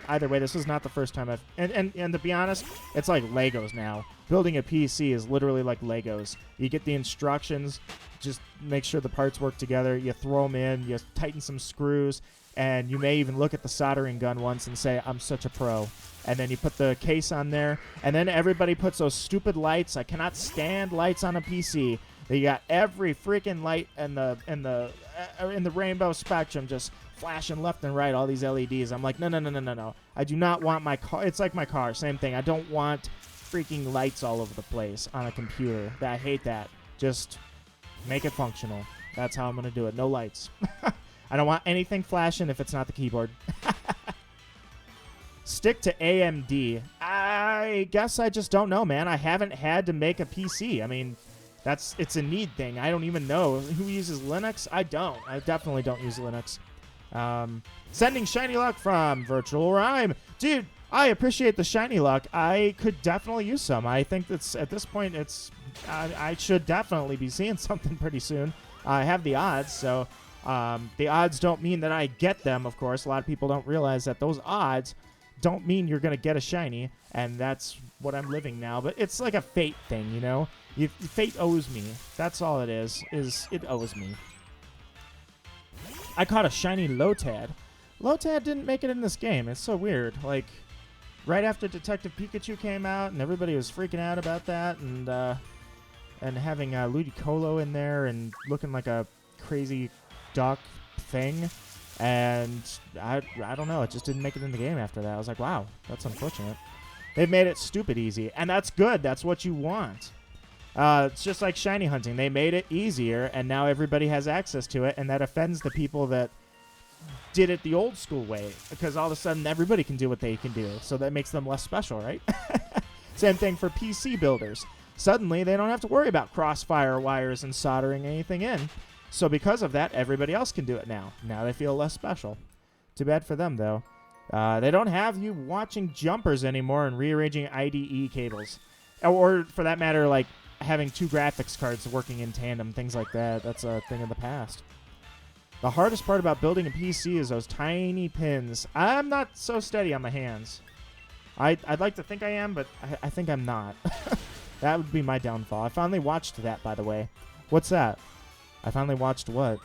either way, this is not the first time I've... And to be honest, it's like Legos now. Building a PC is literally like Legos. You get the instructions, just make sure the parts work together. You throw them in, you tighten some screws, and you may even look at the soldering gun once and say, I'm such a pro. And then you put the case on there, and then everybody puts those stupid lights. I cannot stand lights on a PC. You got every freaking light in the rainbow spectrum just flashing left and right, all these LEDs. I'm like, no. I do not want my car. It's like my car, same thing. I don't want freaking lights all over the place on a computer. I hate that. Just make it functional. That's how I'm going to do it. No lights. I don't want anything flashing if it's not the keyboard. Stick to AMD. I guess I just don't know, man. I haven't had to make a PC. I mean, it's a need thing. I don't even know. Who uses Linux? I don't. I definitely don't use Linux. Sending shiny luck from Virtual Rhyme. Dude, I appreciate the shiny luck. I could definitely use some. I think that's at this point, I should definitely be seeing something pretty soon. I have the odds, so the odds don't mean that I get them, of course. A lot of people don't realize that those odds don't mean you're going to get a shiny, and that's what I'm living now. But it's like a fate thing, you know? Fate owes me. That's all it is it owes me. I caught a shiny Lotad. Lotad didn't make it in this game. It's so weird. Like, right after Detective Pikachu came out, and everybody was freaking out about that, and having Ludicolo in there and looking like a crazy duck thing, and I don't know. It just didn't make it in the game after that. I was like, wow, that's unfortunate. They've made it stupid easy, and that's good. That's what you want. It's just like shiny hunting. They made it easier, and now everybody has access to it, and that offends the people that did it the old school way, because all of a sudden everybody can do what they can do, so that makes them less special, right? Same thing for PC builders. Suddenly, they don't have to worry about crossfire wires and soldering anything in. So because of that, everybody else can do it now. Now they feel less special. Too bad for them, though. They don't have you watching jumpers anymore and rearranging IDE cables. Or, for that matter, like having 2 graphics cards working in tandem, things like that. That's a thing of the past. The hardest part about building a PC is those tiny pins. I'm not so steady on my hands. I'd like to think I am, but I think I'm not. That would be my downfall. I finally watched that, by the way. What's that? I finally watched what?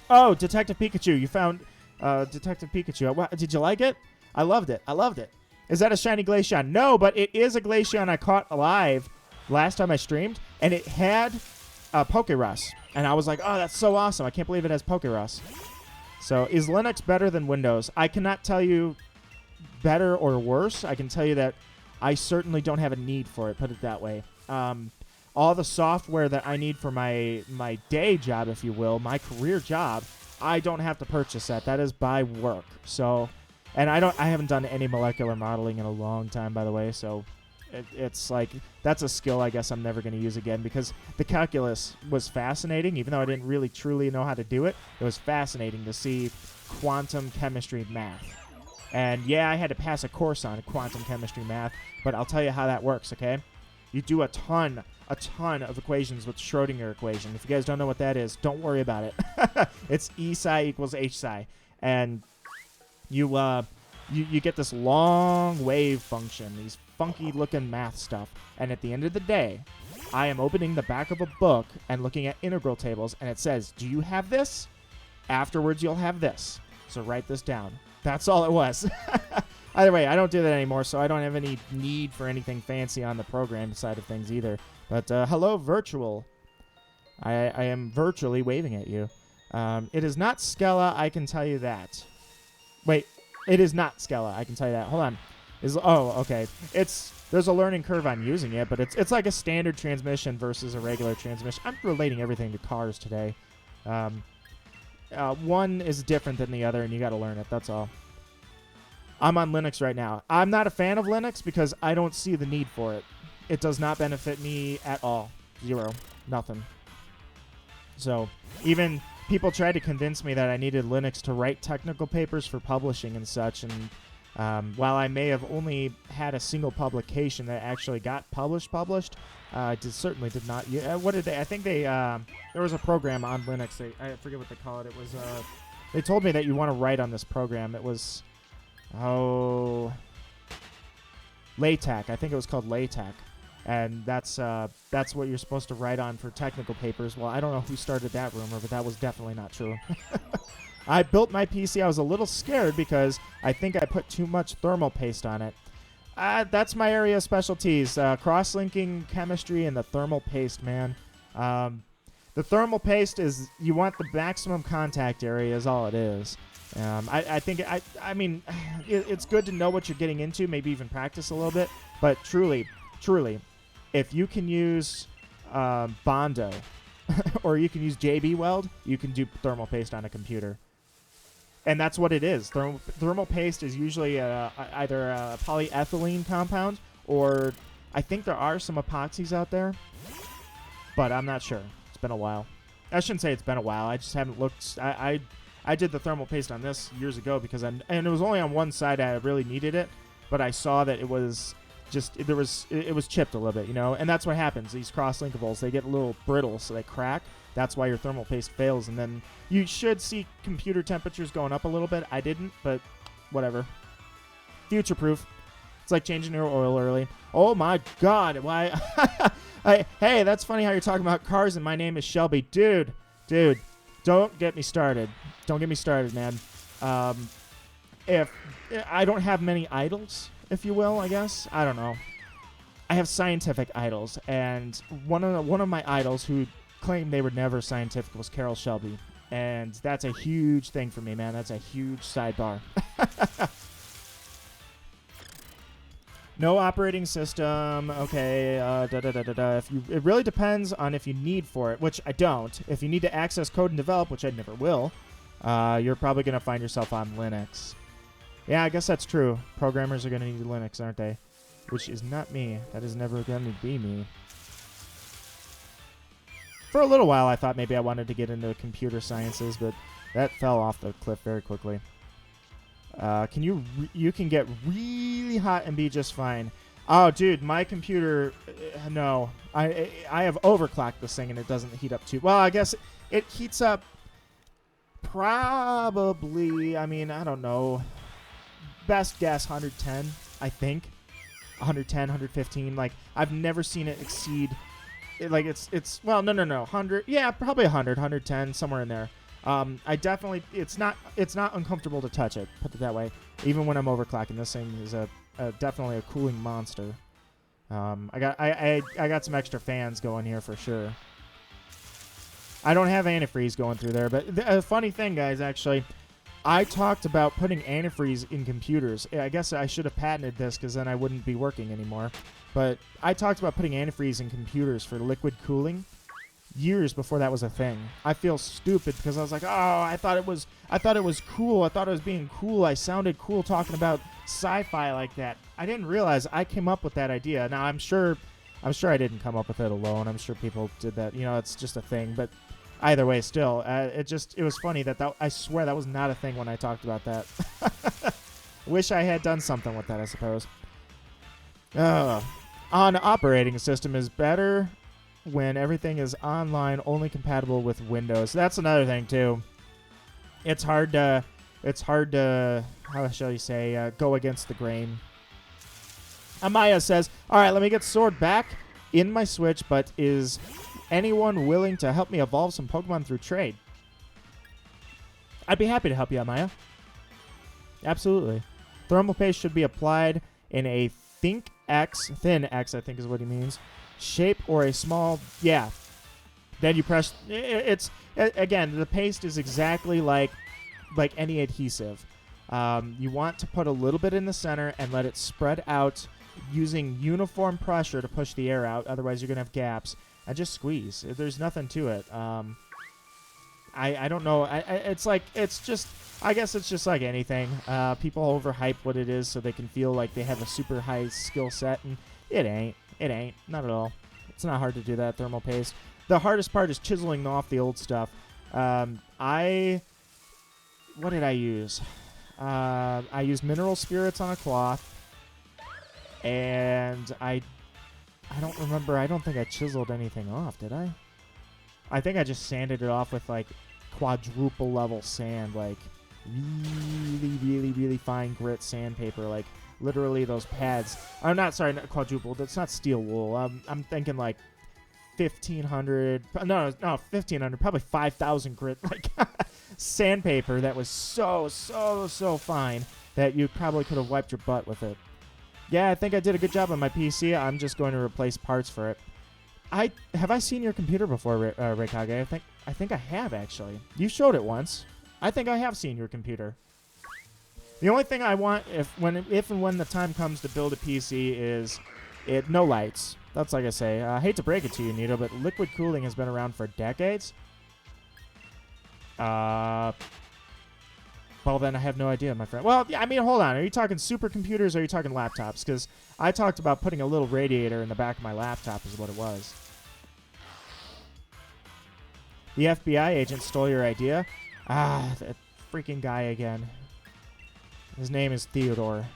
Oh, Detective Pikachu. You found Detective Pikachu. What, did you like it? I loved it. I loved it. Is that a shiny Glaceon? No, but it is a Glaceon I caught alive last time I streamed, and it had Pokerus. And I was like, oh, that's so awesome. I can't believe it has Pokerus. So is Linux better than Windows? I cannot tell you better or worse. I can tell you that I certainly don't have a need for it, put it that way. All the software that I need for my day job, if you will, my career job, I don't have to purchase that. That is by work. So, and I haven't done any molecular modeling in a long time, by the way. So it's like, that's a skill I guess I'm never going to use again, because the calculus was fascinating. Even though I didn't really truly know how to do it, it was fascinating to see quantum chemistry math. And yeah, I had to pass a course on quantum chemistry math, but I'll tell you how that works, okay? You do a ton of equations with Schrodinger equation. If you guys don't know what that is, don't worry about it. It's E psi equals H psi. And you get this long wave function, these funky looking math stuff. And at the end of the day, I am opening the back of a book and looking at integral tables, and it says, do you have this? Afterwards, you'll have this. So write this down. That's all it was. Either way, I don't do that anymore, so I don't have any need for anything fancy on the program side of things either. But hello, virtual. I am virtually waving at you. It is not Scala, I can tell you that. Wait, it is not Scala, I can tell you that. Hold on. Oh, okay. There's a learning curve on using it, but it's like a standard transmission versus a regular transmission. I'm relating everything to cars today. One is different than the other, and you got to learn it. That's all. I'm on Linux right now. I'm not a fan of Linux because I don't see the need for it. It does not benefit me at all. Zero. Nothing. So even people tried to convince me that I needed Linux to write technical papers for publishing and such. And while I may have only had a single publication that actually got published, I certainly did not. What did they? I think they. There was a program on Linux. I forget what they call it. It was. They told me that you want to write on this program. It was. LaTeX. I think it was called LaTeX. And that's what you're supposed to write on for technical papers. Well, I don't know who started that rumor, but that was definitely not true. I built my PC. I was a little scared because I think I put too much thermal paste on it. That's my area of specialties. Cross-linking chemistry and the thermal paste, man. The thermal paste is, you want the maximum contact area is all it is. I mean, it's good to know what you're getting into, maybe even practice a little bit. But truly, if you can use Bondo or you can use JB Weld, you can do thermal paste on a computer. And that's what it is. Thermal paste is usually either a polyethylene compound, or I think there are some epoxies out there, but I'm not sure. It's been a while. I shouldn't say it's been a while. I just haven't looked. I did the thermal paste on this years ago because and it was only on one side I really needed it, but I saw that it was just it was chipped a little bit, you know, and that's what happens. These cross-linkables, they get a little brittle, so they crack. That's why your thermal paste fails, and then you should see computer temperatures going up a little bit. I didn't, but whatever. Future-proof. It's like changing your oil early. Oh my God! Why? Hey, that's funny how you're talking about cars, and my name is Shelby, dude. Don't get me started. Don't get me started, man. If I don't have many idols, if you will, I guess. I don't know. I have scientific idols, and one of my idols who claimed they were never scientific was Carol Shelby, and that's a huge thing for me, man. That's a huge sidebar. No operating system. Okay. It really depends on if you need for it, which I don't. If you need to access code and develop, which I never will, you're probably going to find yourself on Linux. Yeah, I guess that's true. Programmers are going to need Linux, aren't they? Which is not me. That is never going to be me. For a little while, I thought maybe I wanted to get into computer sciences, but that fell off the cliff very quickly. You can get really hot and be just fine. Oh, dude, my computer, no. I have overclocked this thing and it doesn't heat up too well. I guess it heats up probably, I mean, I don't know. Best guess 110, I think. 110, 115. Like, I've never seen it exceed, like, it's well, no. 100, yeah, probably 100, 110, somewhere in there. I definitely, it's not uncomfortable to touch it, put it that way. Even when I'm overclocking, this thing is definitely a cooling monster. I got some extra fans going here for sure. I don't have antifreeze going through there, but a funny thing, guys, actually, I talked about putting antifreeze in computers. I guess I should have patented this because then I wouldn't be working anymore. But I talked about putting antifreeze in computers for liquid cooling years before that was a thing. I feel stupid because I was like, oh, I thought it was cool. I thought it was being cool. I sounded cool talking about sci-fi like that. I didn't realize I came up with that idea. Now I'm sure I didn't come up with it alone. I'm sure people did that. You know, it's just a thing. But either way, still, it was funny that I swear that was not a thing when I talked about that. Wish I had done something with that, I suppose. On operating system is better when everything is online, only compatible with Windows. That's another thing too. It's hard to how shall you say, go against the grain. Amaya says, all right, let me get Sword back in my Switch, but is anyone willing to help me evolve some Pokemon through trade? I'd be happy to help you, Amaya. Absolutely. Thermal paste should be applied in a thin X, I think is what he means, shape or a small, yeah. Then you press, again, the paste is exactly like any adhesive. You want to put a little bit in the center and let it spread out using uniform pressure to push the air out. Otherwise, you're going to have gaps. And just squeeze. There's nothing to it. I don't know. I guess it's just like anything. People overhype what it is so they can feel like they have a super high skill set, and it ain't. It ain't. Not at all. It's not hard to do that, thermal paste. The hardest part is chiseling off the old stuff. What did I use? I used mineral spirits on a cloth, and I don't remember. I don't think I chiseled anything off, did I? I think I just sanded it off with, like, quadruple level sand, like really, really, really fine grit sandpaper, like literally those pads. I'm not quadruple. That's not steel wool. I'm thinking like 1,500. No, 1,500. Probably 5,000 grit, like sandpaper that was so fine that you probably could have wiped your butt with it. Yeah, I think I did a good job on my PC. I'm just going to replace parts for it. Have I seen your computer before, Reikage? I think I have, actually. You showed it once. I think I have seen your computer. The only thing I want, if and when the time comes to build a PC, is no lights. That's like I say. I hate to break it to you, Nito, but liquid cooling has been around for decades. Well, then I have no idea, my friend. Well, I mean, hold on. Are you talking supercomputers or are you talking laptops? Because I talked about putting a little radiator in the back of my laptop is what it was. The FBI agent stole your idea. That freaking guy again. His name is Theodore.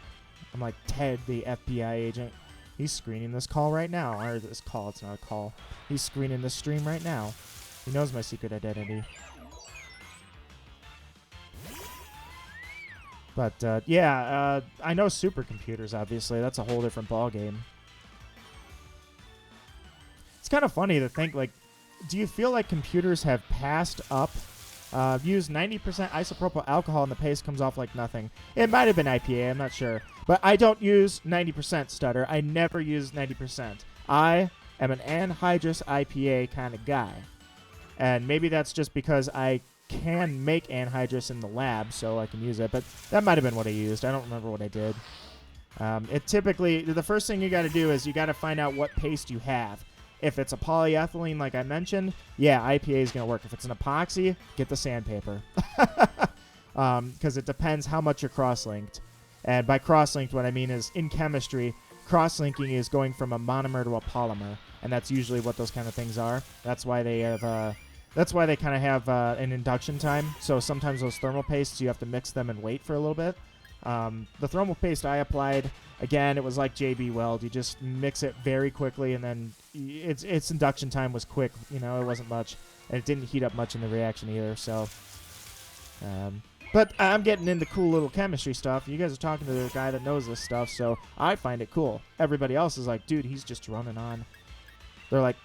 I'm like, Ted, the FBI agent. He's screening this call right now. Or this call, it's not a call. He's screening this stream right now. He knows my secret identity. But, I know supercomputers, obviously. That's a whole different ballgame. It's kind of funny to think, like, do you feel like computers have passed up? Use 90% isopropyl alcohol and the paste comes off like nothing. It might have been IPA, I'm not sure. But I don't use 90% stutter. I never use 90%. I am an anhydrous IPA kind of guy. And maybe that's just because I can make anhydrous in the lab, so I can use it. But that might have been what I used. I don't remember what I did. It typically, the first thing you got to do is you got to find out what paste you have. If it's a polyethylene, like I mentioned, yeah, IPA is going to work. If it's an epoxy, get the sandpaper. Because it depends how much you're cross-linked. And by cross-linked, what I mean is in chemistry, cross-linking is going from a monomer to a polymer, and that's usually what those kind of things are. That's why they have. That's why they kind of have an induction time. So sometimes those thermal pastes, you have to mix them and wait for a little bit. The thermal paste I applied, again, it was like JB Weld. You just mix it very quickly, and then its induction time was quick. You know, it wasn't much, and it didn't heat up much in the reaction either. So, but I'm getting into cool little chemistry stuff. You guys are talking to the guy that knows this stuff, so I find it cool. Everybody else is like, dude, he's just running on. They're like,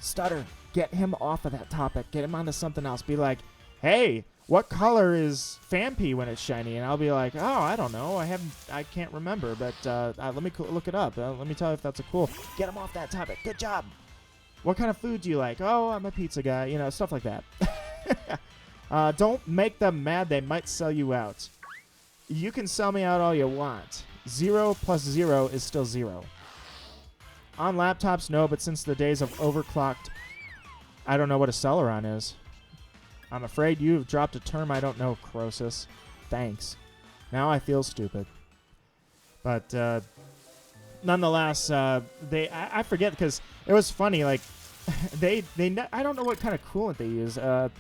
Stutter, get him off of that topic. Get him onto something else. Be like, hey, what color is Fampi when it's shiny? And I'll be like, oh, I don't know. I can't remember, but let me look it up. Let me tell you if that's a cool. Get him off that topic. Good job. What kind of food do you like? Oh, I'm a pizza guy. You know, stuff like that. Don't make them mad. They might sell you out. You can sell me out all you want. 0 plus 0 is still 0. On laptops, no, but since the days of overclocked, I don't know what a Celeron is. I'm afraid you have dropped a term I don't know, Croesus. Thanks. Now I feel stupid. But nonetheless, I forget because it was funny. Like I don't know what kind of coolant they use. I'm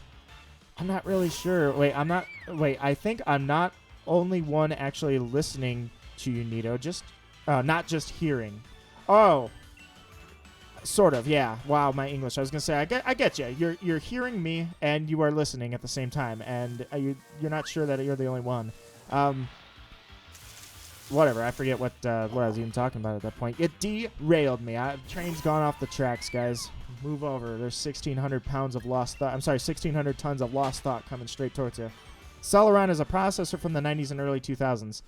not really sure. I think I'm not only one actually listening to you, Nito. Just not just hearing. Oh. Sort of, yeah. Wow, my English. I was gonna say, I get you. You're hearing me and you are listening at the same time, and you're not sure that you're the only one. Whatever. I forget what I was even talking about at that point. It derailed me. Train's gone off the tracks, guys. Move over. There's 1,600 pounds of lost thought. I'm sorry, 1,600 tons of lost thought coming straight towards you. Celeron is a processor from the 90s and early 2000s.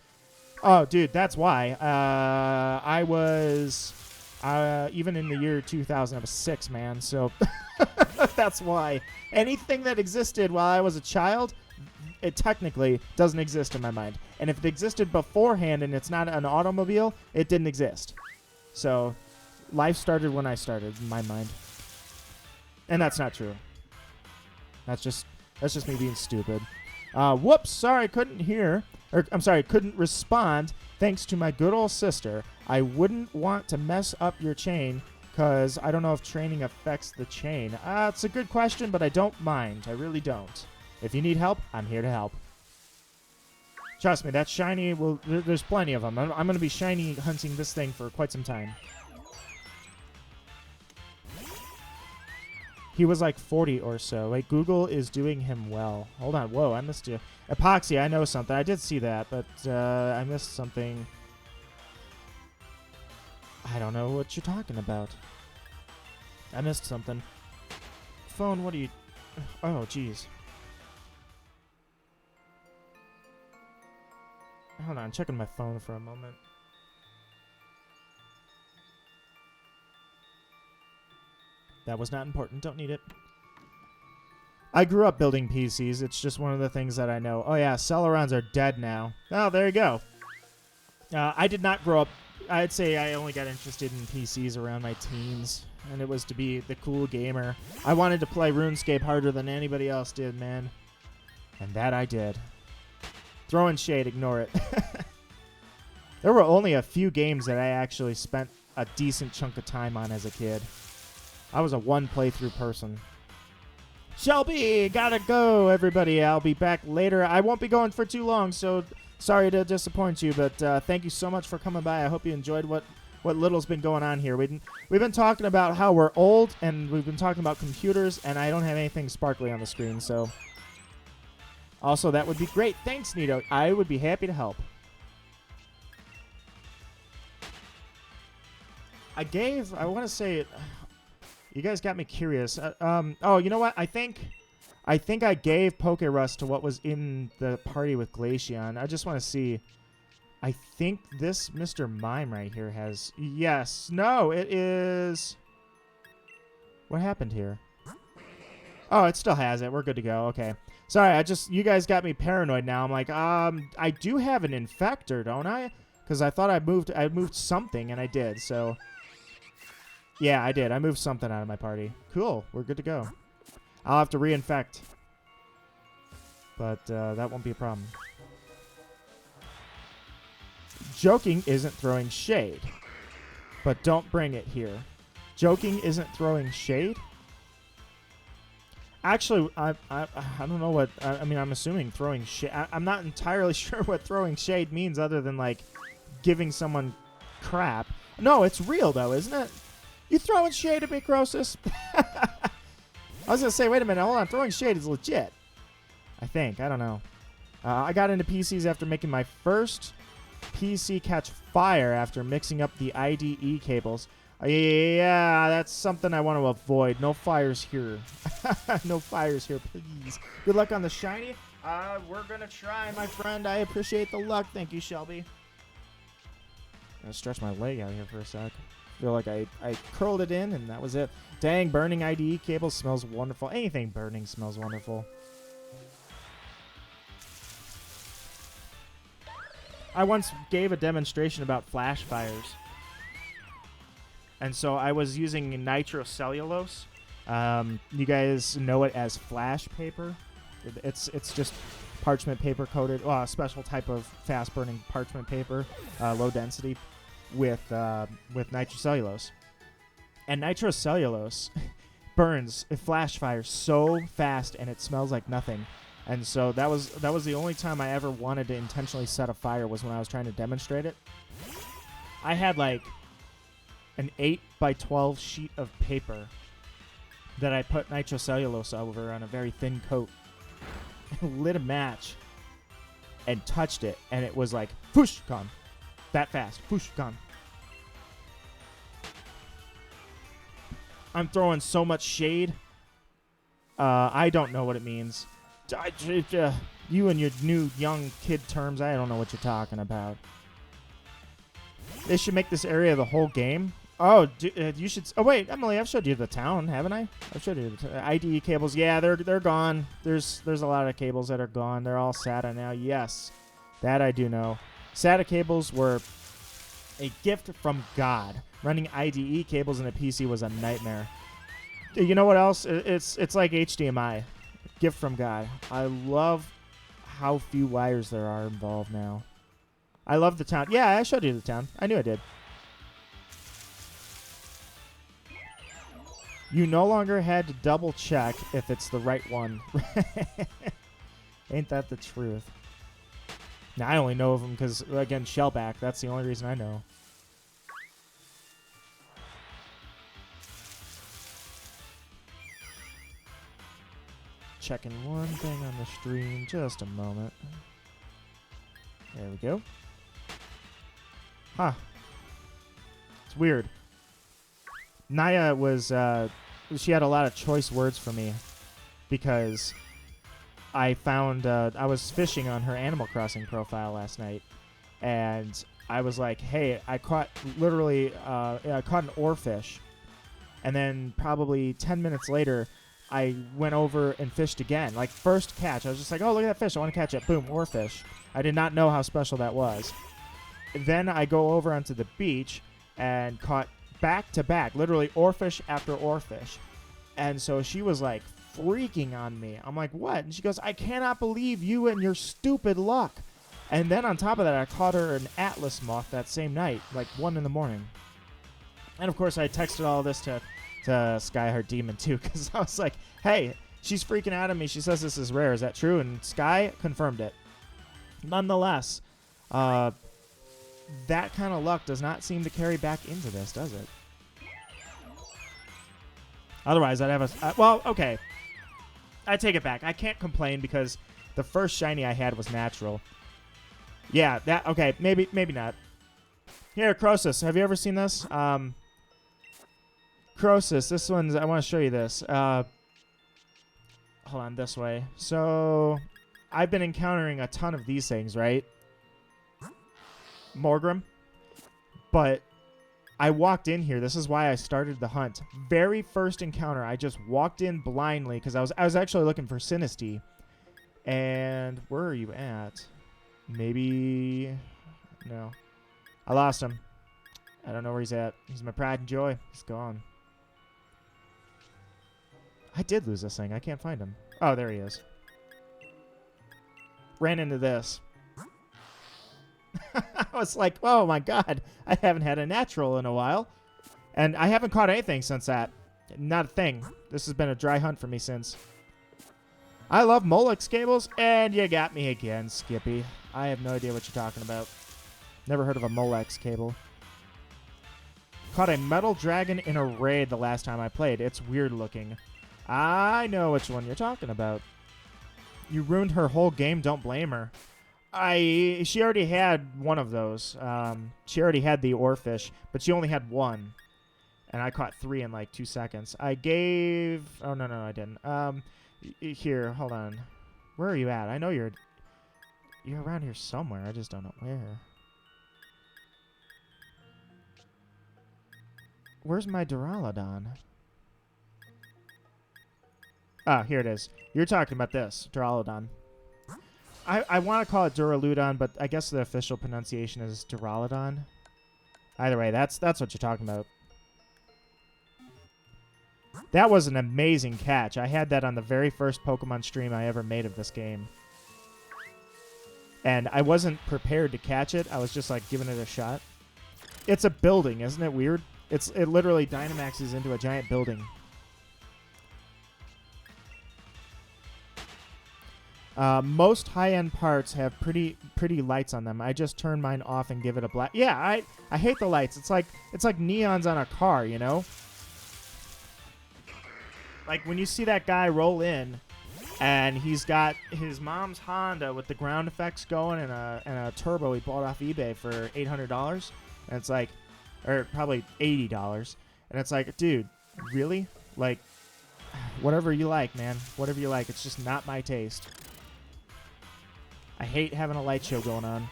Oh, dude, that's why. I was. Even in the year 2000, I was 6, man. So that's why. Anything that existed while I was a child, it technically doesn't exist in my mind. And if it existed beforehand and it's not an automobile, it didn't exist. So life started when I started in my mind. And that's not true. That's just me being stupid. Whoops, sorry, couldn't hear. Couldn't respond. Thanks to my good old sister. I wouldn't want to mess up your chain because I don't know if training affects the chain. It's a good question, but I don't mind. I really don't. If you need help, I'm here to help. Trust me, that shiny, there's plenty of them. I'm going to be shiny hunting this thing for quite some time. He was like 40 or so. Wait, Google is doing him well. Hold on. Whoa, I missed you. Epoxy, I know something. I did see that, but I missed something. I don't know what you're talking about. I missed something. Phone, what are you... Oh, jeez. Hold on, checking my phone for a moment. That was not important. Don't need it. I grew up building PCs. It's just one of the things that I know. Oh, yeah, Celerons are dead now. Oh, there you go. I did not grow up... I'd say I only got interested in PCs around my teens, and it was to be the cool gamer. I wanted to play RuneScape harder than anybody else did, man. And that I did. Throwing shade, ignore it. There were only a few games that I actually spent a decent chunk of time on as a kid. I was a one playthrough person. Shelby, gotta go, everybody. I'll be back later. I won't be going for too long, so sorry to disappoint you, but thank you so much for coming by. I hope you enjoyed what little's been going on here. We've been talking about how we're old, and we've been talking about computers, and I don't have anything sparkly on the screen, so... Also, that would be great. Thanks, Nito. I would be happy to help. I want to say... You guys got me curious. Oh, you know what? I think I gave Poke Rust to what was in the party with Glaceon. I just want to see. I think this Mr. Mime right here has... Yes. No, it is... What happened here? Oh, it still has it. We're good to go. Okay. Sorry, you guys got me paranoid now. I'm like, I do have an Infector, don't I? Because I thought I moved something, and I did. So, yeah, I did. I moved something out of my party. Cool. We're good to go. I'll have to reinfect. But that won't be a problem. Joking isn't throwing shade. But don't bring it here. Joking isn't throwing shade? Actually, I don't know what... I mean, I'm assuming throwing shade... I'm not entirely sure what throwing shade means other than, like, giving someone crap. No, it's real, though, isn't it? You throwing shade at me, Croesus? I was going to say, wait a minute, hold on. Throwing shade is legit. I think. I don't know. I got into PCs after making my first PC catch fire after mixing up the IDE cables. Yeah, that's something I want to avoid. No fires here. No fires here, please. Good luck on the shiny. We're going to try, my friend. I appreciate the luck. Thank you, Shelby. I'm going to stretch my leg out here for a sec. I feel like I curled it in, and that was it. Dang, burning IDE cables smells wonderful. Anything burning smells wonderful. I once gave a demonstration about flash fires. And so I was using nitrocellulose. You guys know it as flash paper. It's just parchment paper coated, a special type of fast burning parchment paper, low density, with nitrocellulose. And nitrocellulose burns, it flash fires so fast, and it smells like nothing. And so that was the only time I ever wanted to intentionally set a fire, was when I was trying to demonstrate it. I had like an 8x12 sheet of paper that I put nitrocellulose over on a very thin coat, lit a match, and touched it, and it was like, whoosh, gone. That fast. Whoosh, gone. I'm throwing so much shade. I don't know what it means. You and your new young kid terms, I don't know what you're talking about. They should make this area the whole game. Oh, you should... Oh, wait, Emily, I've showed you the town, haven't I? I've showed you the IDE cables. Yeah, they're gone. There's a lot of cables that are gone. They're all SATA now. Yes, that I do know. SATA cables were a gift from God. Running IDE cables in a PC was a nightmare. You know what else? It's like HDMI. Gift from God. I love how few wires there are involved now. I love the town. Yeah, I showed you the town. I knew I did. You no longer had to double check if it's the right one. Ain't that the truth? Now, I only know of them because, again, Shellback. That's the only reason I know. Checking one thing on the stream. Just a moment. There we go. Huh. It's weird. Naya was, she had a lot of choice words for me because I found, I was fishing on her Animal Crossing profile last night, and I was like, hey, I caught literally, I caught an oarfish, and then probably 10 minutes later, I went over and fished again. Like, first catch, I was just like, oh, look at that fish, I want to catch it. Boom, oarfish. I did not know how special that was. Then I go over onto the beach and caught back to back, literally oarfish after oarfish. And so she was like freaking on me. I'm like, what? And she goes, I cannot believe you and your stupid luck. And then on top of that, I caught her an atlas moth that same night, like 1 in the morning. And of course, I texted all this to Skyheart Demon too, because I was like, hey, she's freaking out at me. She says this is rare. Is that true? And Sky confirmed it. Nonetheless, that kind of luck does not seem to carry back into this, does it? Otherwise, I'd have a... well, okay. I take it back. I can't complain because the first shiny I had was natural. Yeah, that... Okay, maybe not. Here, Croesus. Have you ever seen this? Croesus, this one's... I want to show you this. Hold on, this way. So, I've been encountering a ton of these things, right? Morgrim. But I walked in here. This is why I started the hunt. Very first encounter, I just walked in blindly because I was actually looking for Sinistea. And where are you at? Maybe... No. I lost him. I don't know where he's at. He's my pride and joy. He's gone. I did lose this thing. I can't find him. Oh, there he is. Ran into this. I was like, oh my god, I haven't had a natural in a while. And I haven't caught anything since that. Not a thing. This has been a dry hunt for me since. I love Molex cables, and you got me again, Skippy. I have no idea what you're talking about. Never heard of a Molex cable. Caught a metal dragon in a raid the last time I played. It's weird looking. I know which one you're talking about. You ruined her whole game, don't blame her. She already had one of those. She already had the oarfish, but she only had one. And I caught 3 in like 2 seconds. I gave... Oh, no, I didn't. Here, hold on. Where are you at? I know you're around here somewhere. I just don't know where. Where's my Duraludon? Ah, here it is. You're talking about this, Duraludon. I want to call it Duraludon, but I guess the official pronunciation is Duraludon. Either way, that's what you're talking about. That was an amazing catch. I had that on the very first Pokemon stream I ever made of this game. And I wasn't prepared to catch it. I was just like giving it a shot. It's a building, isn't it weird? It literally Dynamaxes into a giant building. Most high-end parts have pretty lights on them. I just turn mine off and give it a black. Yeah, I hate the lights. It's like neons on a car, you know? Like when you see that guy roll in and he's got his mom's Honda with the ground effects going and a turbo he bought off eBay for $800, and it's like, or probably $80, and it's like, dude, really? Like, whatever you like, man. Whatever you like. It's just not my taste. I hate having a light show going on.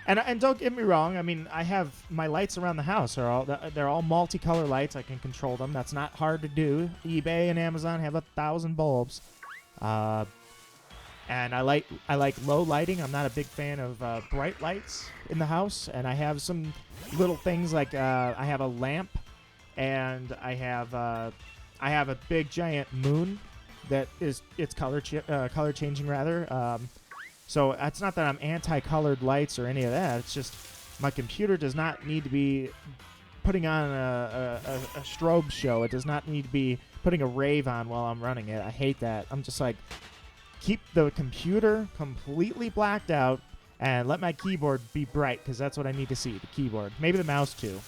And don't get me wrong. I mean, I have my lights around the house. They're all multicolor lights. I can control them. That's not hard to do. eBay and Amazon have 1,000 bulbs. And I like low lighting. I'm not a big fan of bright lights in the house. And I have some little things like I have a lamp, and I have a big giant moon that it's color changing rather. So it's not that I'm anti-colored lights or any of that. It's just my computer does not need to be putting on a strobe show. It does not need to be putting a rave on while I'm running it. I hate that. I'm just like, keep the computer completely blacked out and let my keyboard be bright, because that's what I need to see, the keyboard. Maybe the mouse too.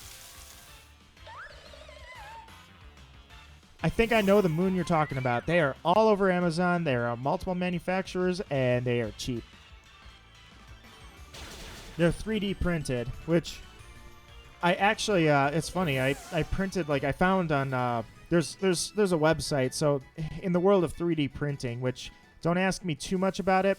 I think I know the moon you're talking about. They are all over Amazon. There are multiple manufacturers, and they are cheap. They're 3D printed, which I actually, it's funny. I printed, like, I found on, there's a website. So in the world of 3D printing, which don't ask me too much about it,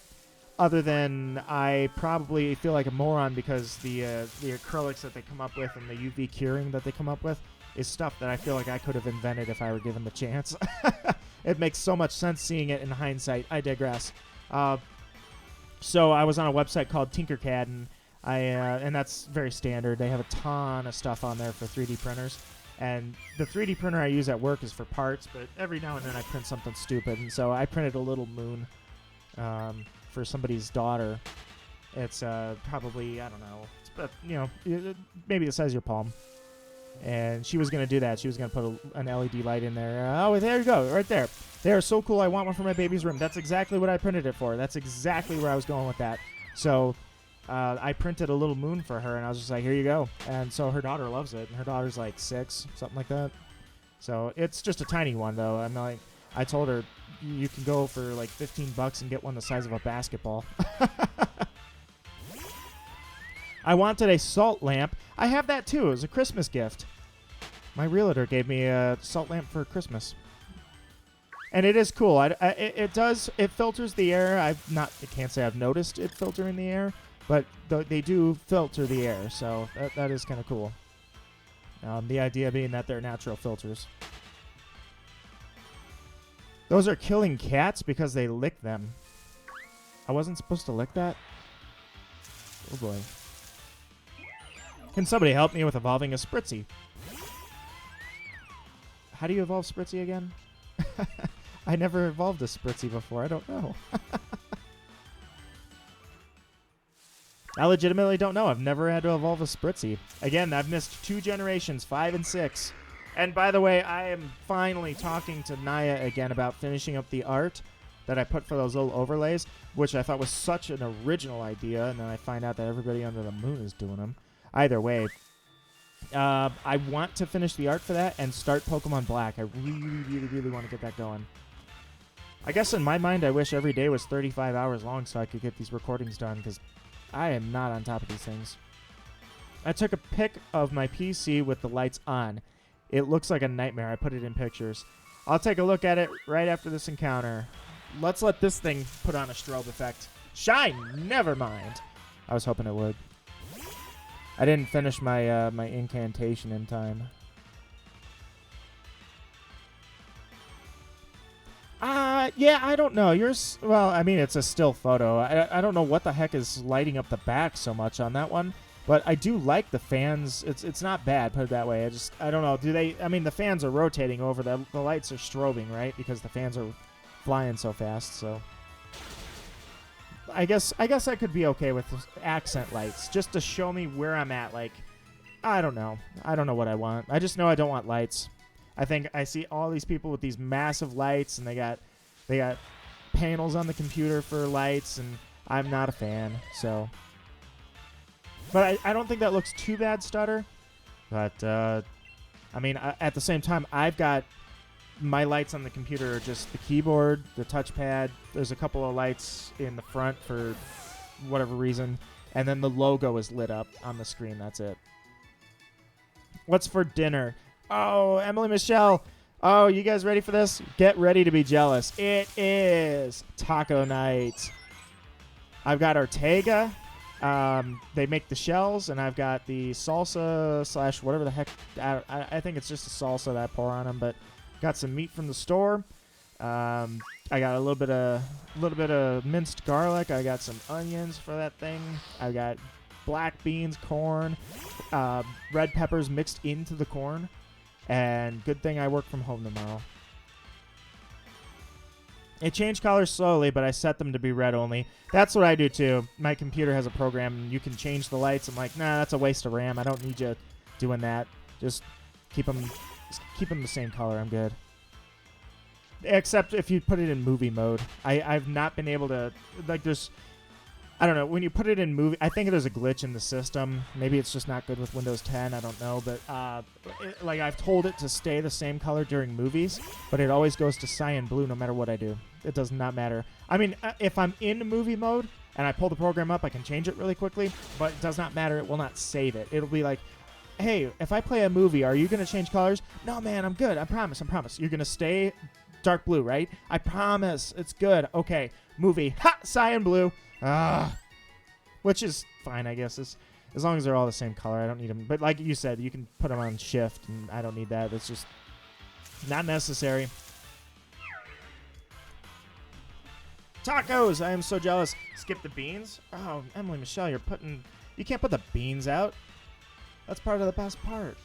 other than I probably feel like a moron because the acrylics that they come up with and the UV curing that they come up with is stuff that I feel like I could have invented if I were given the chance. It makes so much sense seeing it in hindsight. I digress. So I was on a website called Tinkercad, and and that's very standard. They have a ton of stuff on there for 3D printers. And the 3D printer I use at work is for parts, but every now and then I print something stupid. And so I printed a little moon for somebody's daughter. It's probably, I don't know, it's, maybe the size of your palm. And she was going to do that. She was going to put an LED light in there. Oh, there you go. Right there. They are so cool. I want one for my baby's room. That's exactly what I printed it for. That's exactly where I was going with that. So I printed a little moon for her, and I was just like, here you go. And so her daughter loves it. And her daughter's like 6, something like that. So it's just a tiny one, though. I'm like, I told her you can go for like $15 and get one the size of a basketball. I wanted a salt lamp. I have that too. It was a Christmas gift. My realtor gave me a salt lamp for Christmas. And it is cool. It filters the air. I can't say I've noticed it filtering the air, but they do filter the air, so that is kind of cool. The idea being that they're natural filters. Those are killing cats because they lick them. I wasn't supposed to lick that? Oh boy. Can somebody help me with evolving a Spritzy? How do you evolve Spritzy again? I never evolved a Spritzy before. I don't know. I legitimately don't know. I've never had to evolve a Spritzy. Again, I've missed 2 generations, 5 and 6. And by the way, I am finally talking to Naya again about finishing up the art that I put for those little overlays, which I thought was such an original idea, and then I find out that everybody under the moon is doing them. Either way, I want to finish the art for that and start Pokemon Black. I really want to get that going. I guess in my mind, I wish every day was 35 hours long so I could get these recordings done, because I am not on top of these things. I took a pic of my PC with the lights on. It looks like a nightmare. I put it in pictures. I'll take a look at it right after this encounter. Let's let this thing put on a strobe effect. Shine! Never mind. I was hoping it would. I didn't finish my my incantation in time. Yeah, I don't know. Yours, well, I mean, it's a still photo. I don't know what the heck is lighting up the back so much on that one. But I do like the fans. It's not bad, put it that way. I don't know. Do they? I mean, the fans are rotating over. The lights are strobing, right? Because the fans are flying so fast. So I guess I could be okay with accent lights, just to show me where I'm at. Like, I don't know. I don't know what I want. I just know I don't want lights. I think I see all these people with these massive lights, and they got panels on the computer for lights, and I'm not a fan. So. But I don't think that looks too bad, Stutter. But, I mean, at the same time, I've got my lights on the computer are just the keyboard, the touchpad. There's a couple of lights in the front for whatever reason. And then the logo is lit up on the screen. That's it. What's for dinner? Oh, Emily Michelle. Oh, you guys ready for this? Get ready to be jealous. It is taco night. I've got Ortega. They make the shells, and I've got the salsa / whatever the heck. I think it's just a salsa that I pour on them, but got some meat from the store. I got a little bit of minced garlic. I got some onions for that thing. I got black beans, corn, red peppers mixed into the corn, and good thing I work from home tomorrow. It changed colors slowly, but I set them to be red only. That's what I do, too. My computer has a program, and you can change the lights. I'm like, nah, that's a waste of RAM. I don't need you doing that. Just keep them the same color. I'm good. Except if you put it in movie mode. I've not been able to... Like, there's... I don't know. When you put it in movie... I think there's a glitch in the system. Maybe it's just not good with Windows 10. I don't know. But, like, I've told it to stay the same color during movies, but it always goes to cyan blue no matter what I do. It does not matter. I mean, if I'm in movie mode and I pull the program up, I can change it really quickly, but it does not matter. It will not save it. It'll be like, hey, if I play a movie, are you going to change colors? No, man, I'm good. I promise. You're going to stay dark blue, right? I promise. It's good. Okay. Movie. Ha! Cyan blue. Which is fine, I guess. As long as they're all the same color, I don't need them. But like you said, you can put them on shift, and I don't need that. It's just not necessary. Tacos! I am so jealous. Skip the beans? Oh, Emily Michelle, you can't put the beans out. That's part of the best part.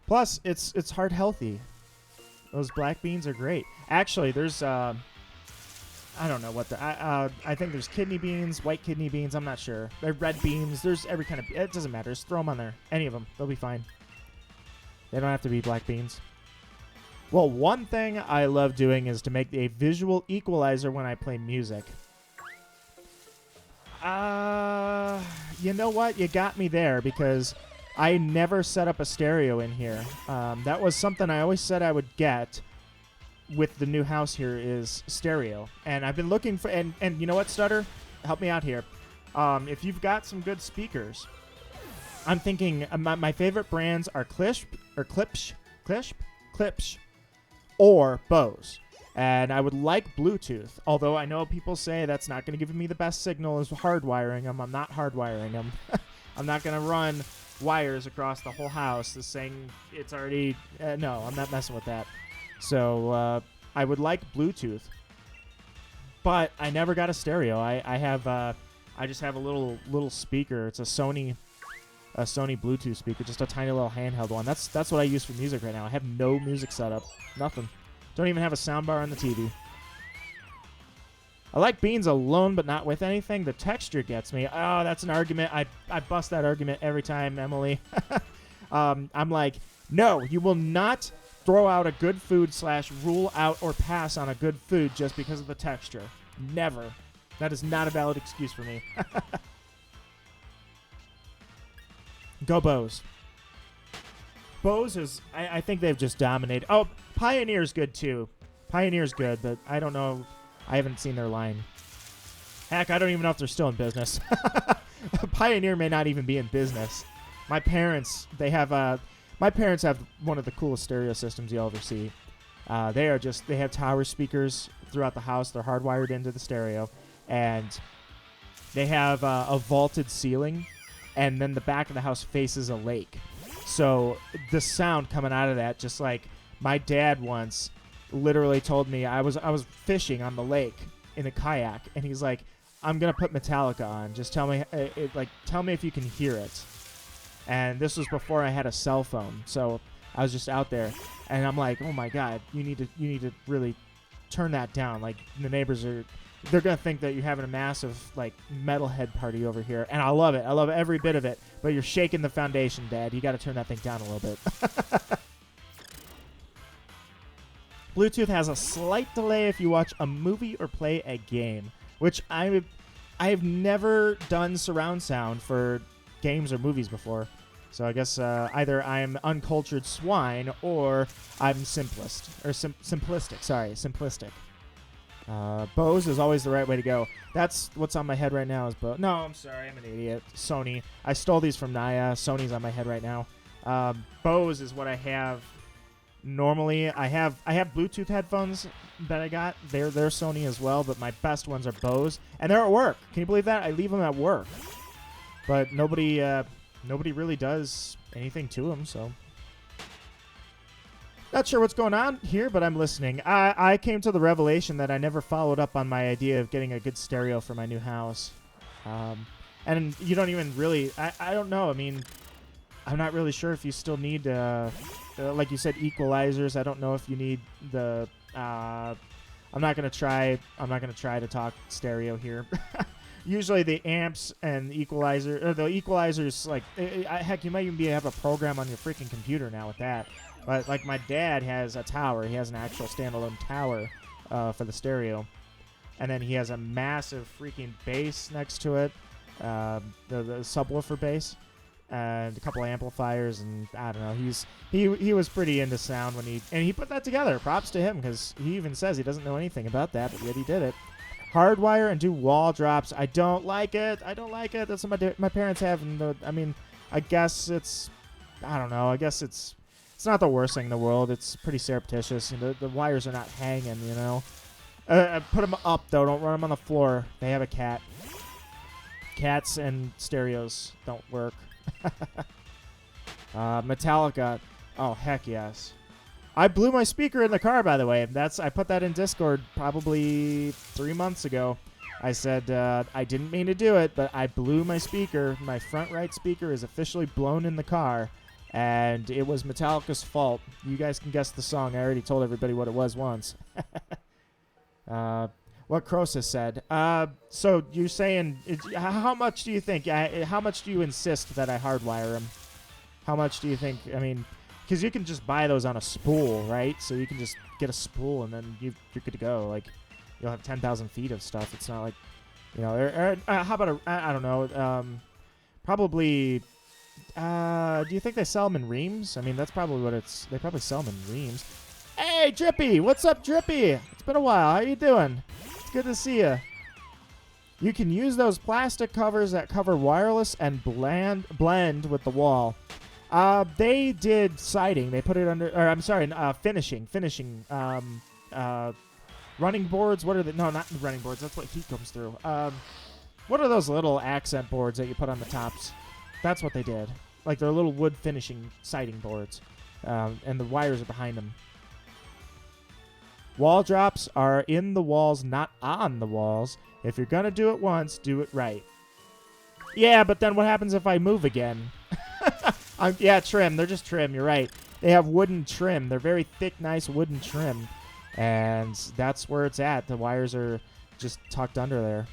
Plus, it's heart healthy. Those black beans are great. Actually, there's I don't know what I think there's kidney beans, white kidney beans. I'm not sure. They're red beans. There's every kind of. It doesn't matter. Just throw them on there. Any of them. They'll be fine. They don't have to be black beans. Well, one thing I love doing is to make a visual equalizer when I play music. You know what? You got me there because I never set up a stereo in here. That was something I always said I would get with the new house here is stereo. And I've been looking for... And you know what, Stutter? Help me out here. If you've got some good speakers, I'm thinking my favorite brands are Klipsch, or Bose. And I would like Bluetooth, although I know people say that's not going to give me the best signal as hardwiring them. I'm not hardwiring them. I'm not going to run wires across the whole house. This saying it's already... no, I'm not messing with that. So I would like Bluetooth. but I never got a stereo. I just have a little speaker. It's a Sony Bluetooth speaker, just a tiny little handheld one. That's what I use for music right now. I have no music setup, nothing. Don't even have a soundbar on the TV. I like beans alone, but not with anything. The texture gets me. Oh, that's an argument. I bust that argument every time, Emily. I'm like, no, you will not throw out a good food / rule out or pass on a good food just because of the texture. Never. That is not a valid excuse for me. Go Bose. Bose is, I think they've just dominated. Oh, Pioneer's good too. Pioneer's good, but I don't know. I haven't seen their line. Heck, I don't even know if they're still in business. Pioneer may not even be in business. My parents have one of the coolest stereo systems you'll ever see. They have tower speakers throughout the house. They're hardwired into the stereo, and they have a vaulted ceiling, and then the back of the house faces a lake. So the sound coming out of that, just like my dad once literally told me, I was fishing on the lake in a kayak, and he's like, I'm gonna put Metallica on. Just tell me if you can hear it. And this was before I had a cell phone, so I was just out there, and I'm like, oh my God, you need to really turn that down. Like, the neighbors they're gonna think that you're having a massive like metalhead party over here, and I love it. I love every bit of it. But you're shaking the foundation, Dad. You got to turn that thing down a little bit. Bluetooth has a slight delay if you watch a movie or play a game, which I've never done surround sound for games or movies before. So I guess either I'm uncultured swine or I'm simplistic. Sorry, simplistic. Bose is always the right way to go. That's what's on my head right now is Bose. No, I'm sorry, I'm an idiot. Sony. I stole these from Naya. Sony's on my head right now. Bose is what I have. Normally, I have Bluetooth headphones that I got. They're Sony as well, but my best ones are Bose, and they're at work. Can you believe that? I leave them at work, but nobody really does anything to them. So, not sure what's going on here, but I'm listening. I came to the revelation that I never followed up on my idea of getting a good stereo for my new house, and you don't even really. I don't know. I mean, I'm not really sure if you still need. Like you said, equalizers. I don't know if you need the. I'm not gonna try to talk stereo here. Usually the amps and the equalizers, like heck, you might even have a program on your freaking computer now with that. But like my dad has a tower. He has an actual standalone tower for the stereo, and then he has a massive freaking bass next to it, the subwoofer bass. And a couple amplifiers, and I don't know. He was pretty into sound when he put that together. Props to him, because he even says he doesn't know anything about that, but yet he did it. Hardwire and do wall drops. I don't like it. That's what my parents have. I guess it's. I don't know. I guess it's not the worst thing in the world. It's pretty surreptitious. The wires are not hanging. Put them up though. Don't run them on the floor. They have a cat. Cats and stereos don't work. Metallica. Oh, heck yes. I blew my speaker in the car, by the way. I put that in Discord probably 3 months ago. I said I didn't mean to do it, but I blew my speaker. My front right speaker is officially blown in the car, and it was Metallica's fault. You guys can guess the song. I already told everybody what it was once. What Croesus said. So you're saying, how much do you think? How much do you insist that I hardwire them? How much do you think? I mean, because you can just buy those on a spool, right? So you can just get a spool and then you're good to go. Like, you'll have 10,000 feet of stuff. It's not like, how about I don't know. Probably. Do you think they sell them in reams? I mean, that's probably what it's. They probably sell them in reams. Hey, Drippy! What's up, Drippy? It's been a while. How you doing? It's good to see you. You can use those plastic covers that cover wireless and blend with the wall. They did siding. They put it under. Or I'm sorry, finishing. Running boards. What are they? No, not running boards. That's what heat comes through. What are those little accent boards that you put on the tops? That's what they did. Like, they're little wood finishing siding boards, and the wires are behind them. Wall drops are in the walls, not on the walls. If you're going to do it once, do it right. Yeah, but then what happens if I move again? Yeah, trim. They're just trim. You're right. They have wooden trim. They're very thick, nice wooden trim. And that's where it's at. The wires are just tucked under there.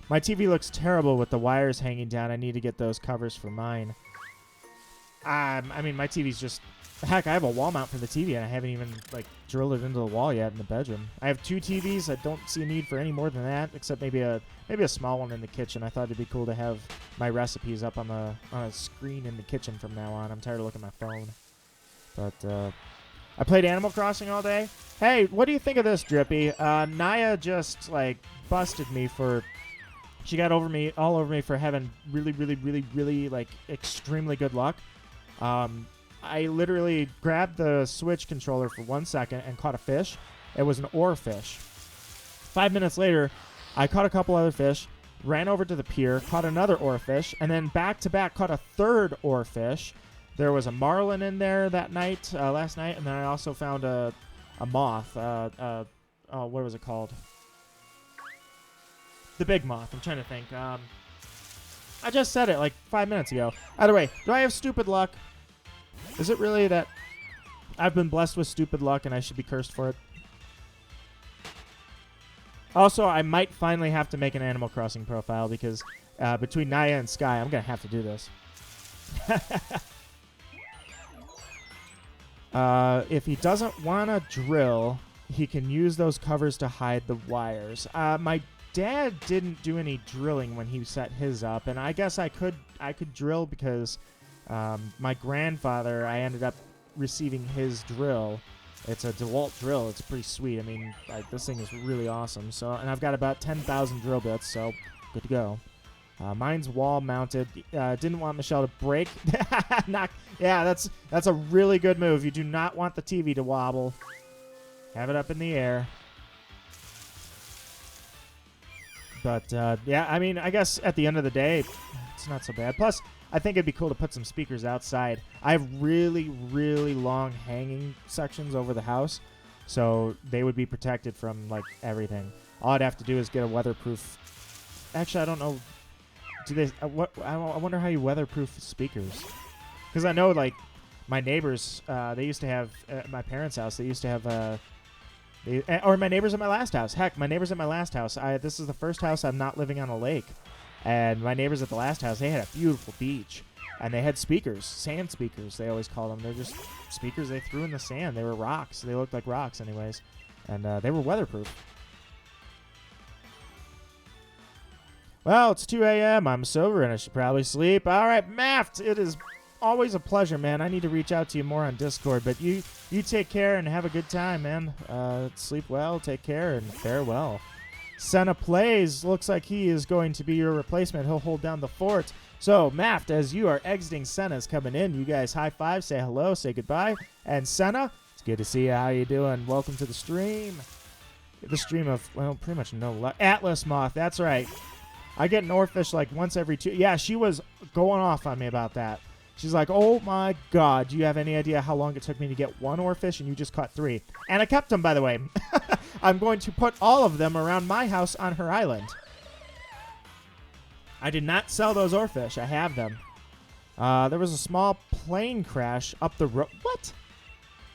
My TV looks terrible with the wires hanging down. I need to get those covers for mine. I mean, my TV's just... Heck, I have a wall mount for the TV, and I haven't even, like, drilled it into the wall yet in the bedroom. I have 2 TVs. I don't see a need for any more than that, except maybe a small one in the kitchen. I thought it'd be cool to have my recipes up on a screen in the kitchen from now on. I'm tired of looking at my phone. But, I played Animal Crossing all day. Hey, what do you think of this, Drippy? Naya just, like, busted me for... She got all over me for having really, like, extremely good luck. I literally grabbed the Switch controller for 1 second and caught a fish. It was an oar fish. 5 minutes later, I caught a couple other fish, ran over to the pier, caught another oar fish, and then back-to-back caught a third oar fish. There was a marlin in there that night, last night, and then I also found a moth. What was it called? The big moth. I'm trying to think. I just said it like 5 minutes ago. Either way, do I have stupid luck? Is it really that I've been blessed with stupid luck and I should be cursed for it? Also, I might finally have to make an Animal Crossing profile because between Naya and Sky, I'm going to have to do this. If he doesn't want to drill, he can use those covers to hide the wires. My dad didn't do any drilling when he set his up, and I guess I could drill because my grandfather, I ended up receiving his drill. It's a DeWalt drill. It's pretty sweet. I mean, this thing is really awesome. So, and I've got about 10,000 drill bits, so good to go. Mine's wall mounted. Didn't want Michelle to break. Yeah, that's a really good move. You do not want the TV to wobble. Have it up in the air. But, yeah, I mean, I guess at the end of the day, it's not so bad. Plus, I think it'd be cool to put some speakers outside. I have really, really long hanging sections over the house, so they would be protected from, like, everything. All I'd have to do is get a weatherproof... Actually, I don't know... Do they? I wonder how you weatherproof speakers. Because I know, like, my neighbors, they used to have... At my parents' house, they used to have... or my neighbors at my last house. Heck, my neighbors at my last house. This is the first house I'm not living on a lake. And my neighbors at the last house, they had a beautiful beach. And they had speakers, sand speakers, they always call them. They're just speakers they threw in the sand. They were rocks. They looked like rocks anyways. And they were weatherproof. Well, it's 2 a.m. I'm sober and I should probably sleep. All right, Maft, it is always a pleasure, man. I need to reach out to you more on Discord. But you take care and have a good time, man. Sleep well, take care, and farewell. Senna Plays looks like he is going to be your replacement. He'll hold down the fort. So, Maft, as you are exiting, Senna's coming in. You guys high five, say hello, say goodbye. And Senna, it's good to see you. How you doing? Welcome to the stream. The stream of, well, pretty much no luck. Atlas Moth, that's right. I get an oarfish like once every 2... Yeah, she was going off on me about that. She's like, oh my god, do you have any idea how long it took me to get one oarfish and you just caught 3? And I kept them, by the way. I'm going to put all of them around my house on her island. I did not sell those oarfish. I have them. There was a small plane crash up the road. What?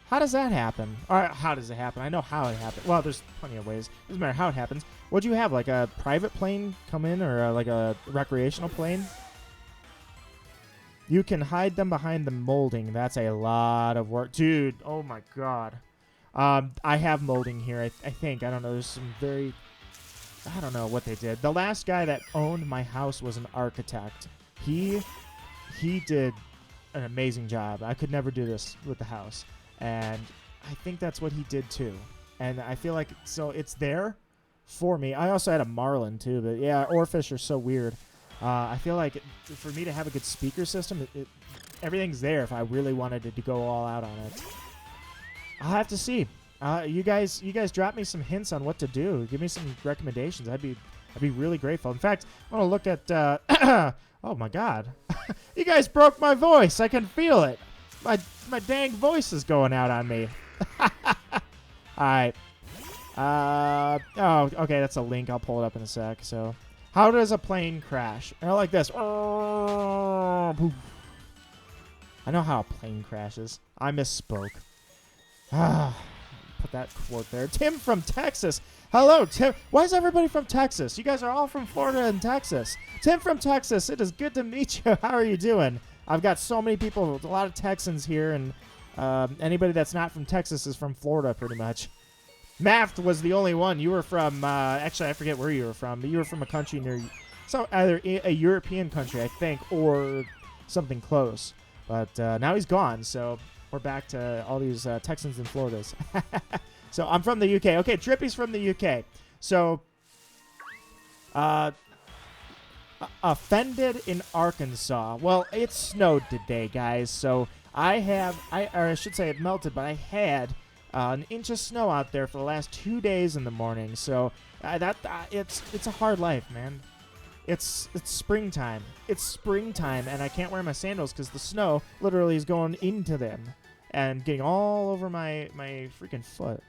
How does that happen? Or how does it happen? I know how it happened. Well, there's plenty of ways. Doesn't matter how it happens. What do you have? Like a private plane come in or like a recreational plane? You can hide them behind the molding. That's a lot of work. Dude, oh my god. I have molding here, I think. I don't know. There's some very... I don't know what they did. The last guy that owned my house was an architect. He did an amazing job. I could never do this with the house. And I think that's what he did too. And I feel like... So it's there for me. I also had a marlin too. But yeah, oarfish are so weird. I feel like for me to have a good speaker system, everything's there if I really wanted to go all out on it. I'll have to see. You guys drop me some hints on what to do. Give me some recommendations. I'd be really grateful. In fact, I want to look at... oh my god. You guys broke my voice. I can feel it. My dang voice is going out on me. Alright. Oh, okay, that's a link. I'll pull it up in a sec. So, how does a plane crash? Like this. I know how a plane crashes. I misspoke. Put that quote there. Tim from Texas. Hello, Tim. Why is everybody from Texas? You guys are all from Florida and Texas. Tim from Texas. It is good to meet you. How are you doing? I've got so many people, a lot of Texans here, and anybody that's not from Texas is from Florida, pretty much. Maft was the only one. You were from, actually, I forget where you were from, but you were from a country near, so either a European country, I think, or something close. But now he's gone, so we're back to all these Texans and Floridas. So I'm from the UK. Okay, Drippy's from the UK. So, offended in Arkansas. Well, it snowed today, guys. So I should say it melted, but I had an inch of snow out there for the last 2 days in the morning. So it's a hard life, man. It's springtime. It's springtime, and I can't wear my sandals because the snow literally is going into them and getting all over my freaking foot.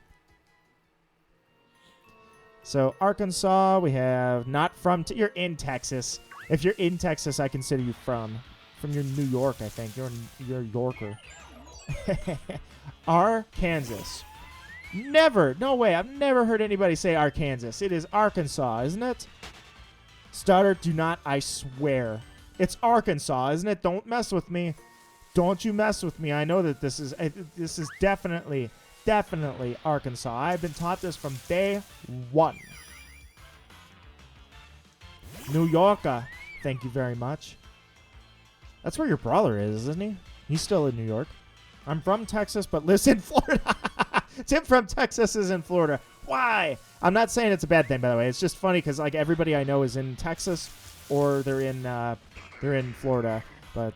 So Arkansas, we have not from. You're in Texas. If you're in Texas, I consider you from your New York. I think you're a Yorker. Arkansas. Never. No way. I've never heard anybody say Arkansas. It is Arkansas, isn't it? Stutter, do not. I swear, it's Arkansas, isn't it? Don't mess with me. Don't you mess with me. I know that this is definitely Arkansas. I've been taught this from day one. New Yorker. Thank you very much. That's where your brother is, isn't he? He's still in New York. I'm from Texas, but lives in Florida. Tim from Texas is in Florida. Why? I'm not saying it's a bad thing, by the way. It's just funny because like everybody I know is in Texas or they're in Florida. But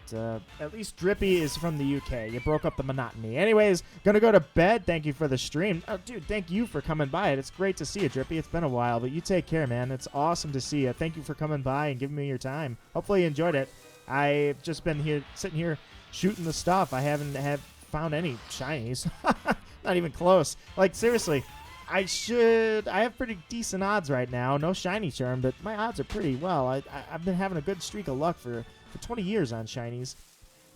at least Drippy is from the UK. You broke up the monotony. Anyways, gonna go to bed. Thank you for the stream. Oh, dude, thank you for coming by. It's great to see you, Drippy. It's been a while, but you take care, man. It's awesome to see you. Thank you for coming by and giving me your time. Hopefully you enjoyed it. I've just been here, sitting here, shooting the stuff. I haven't found any shinies. Not even close. Like, seriously, I have pretty decent odds right now. No shiny charm, but my odds are pretty well. I've been having a good streak of luck for 20 years on shinies.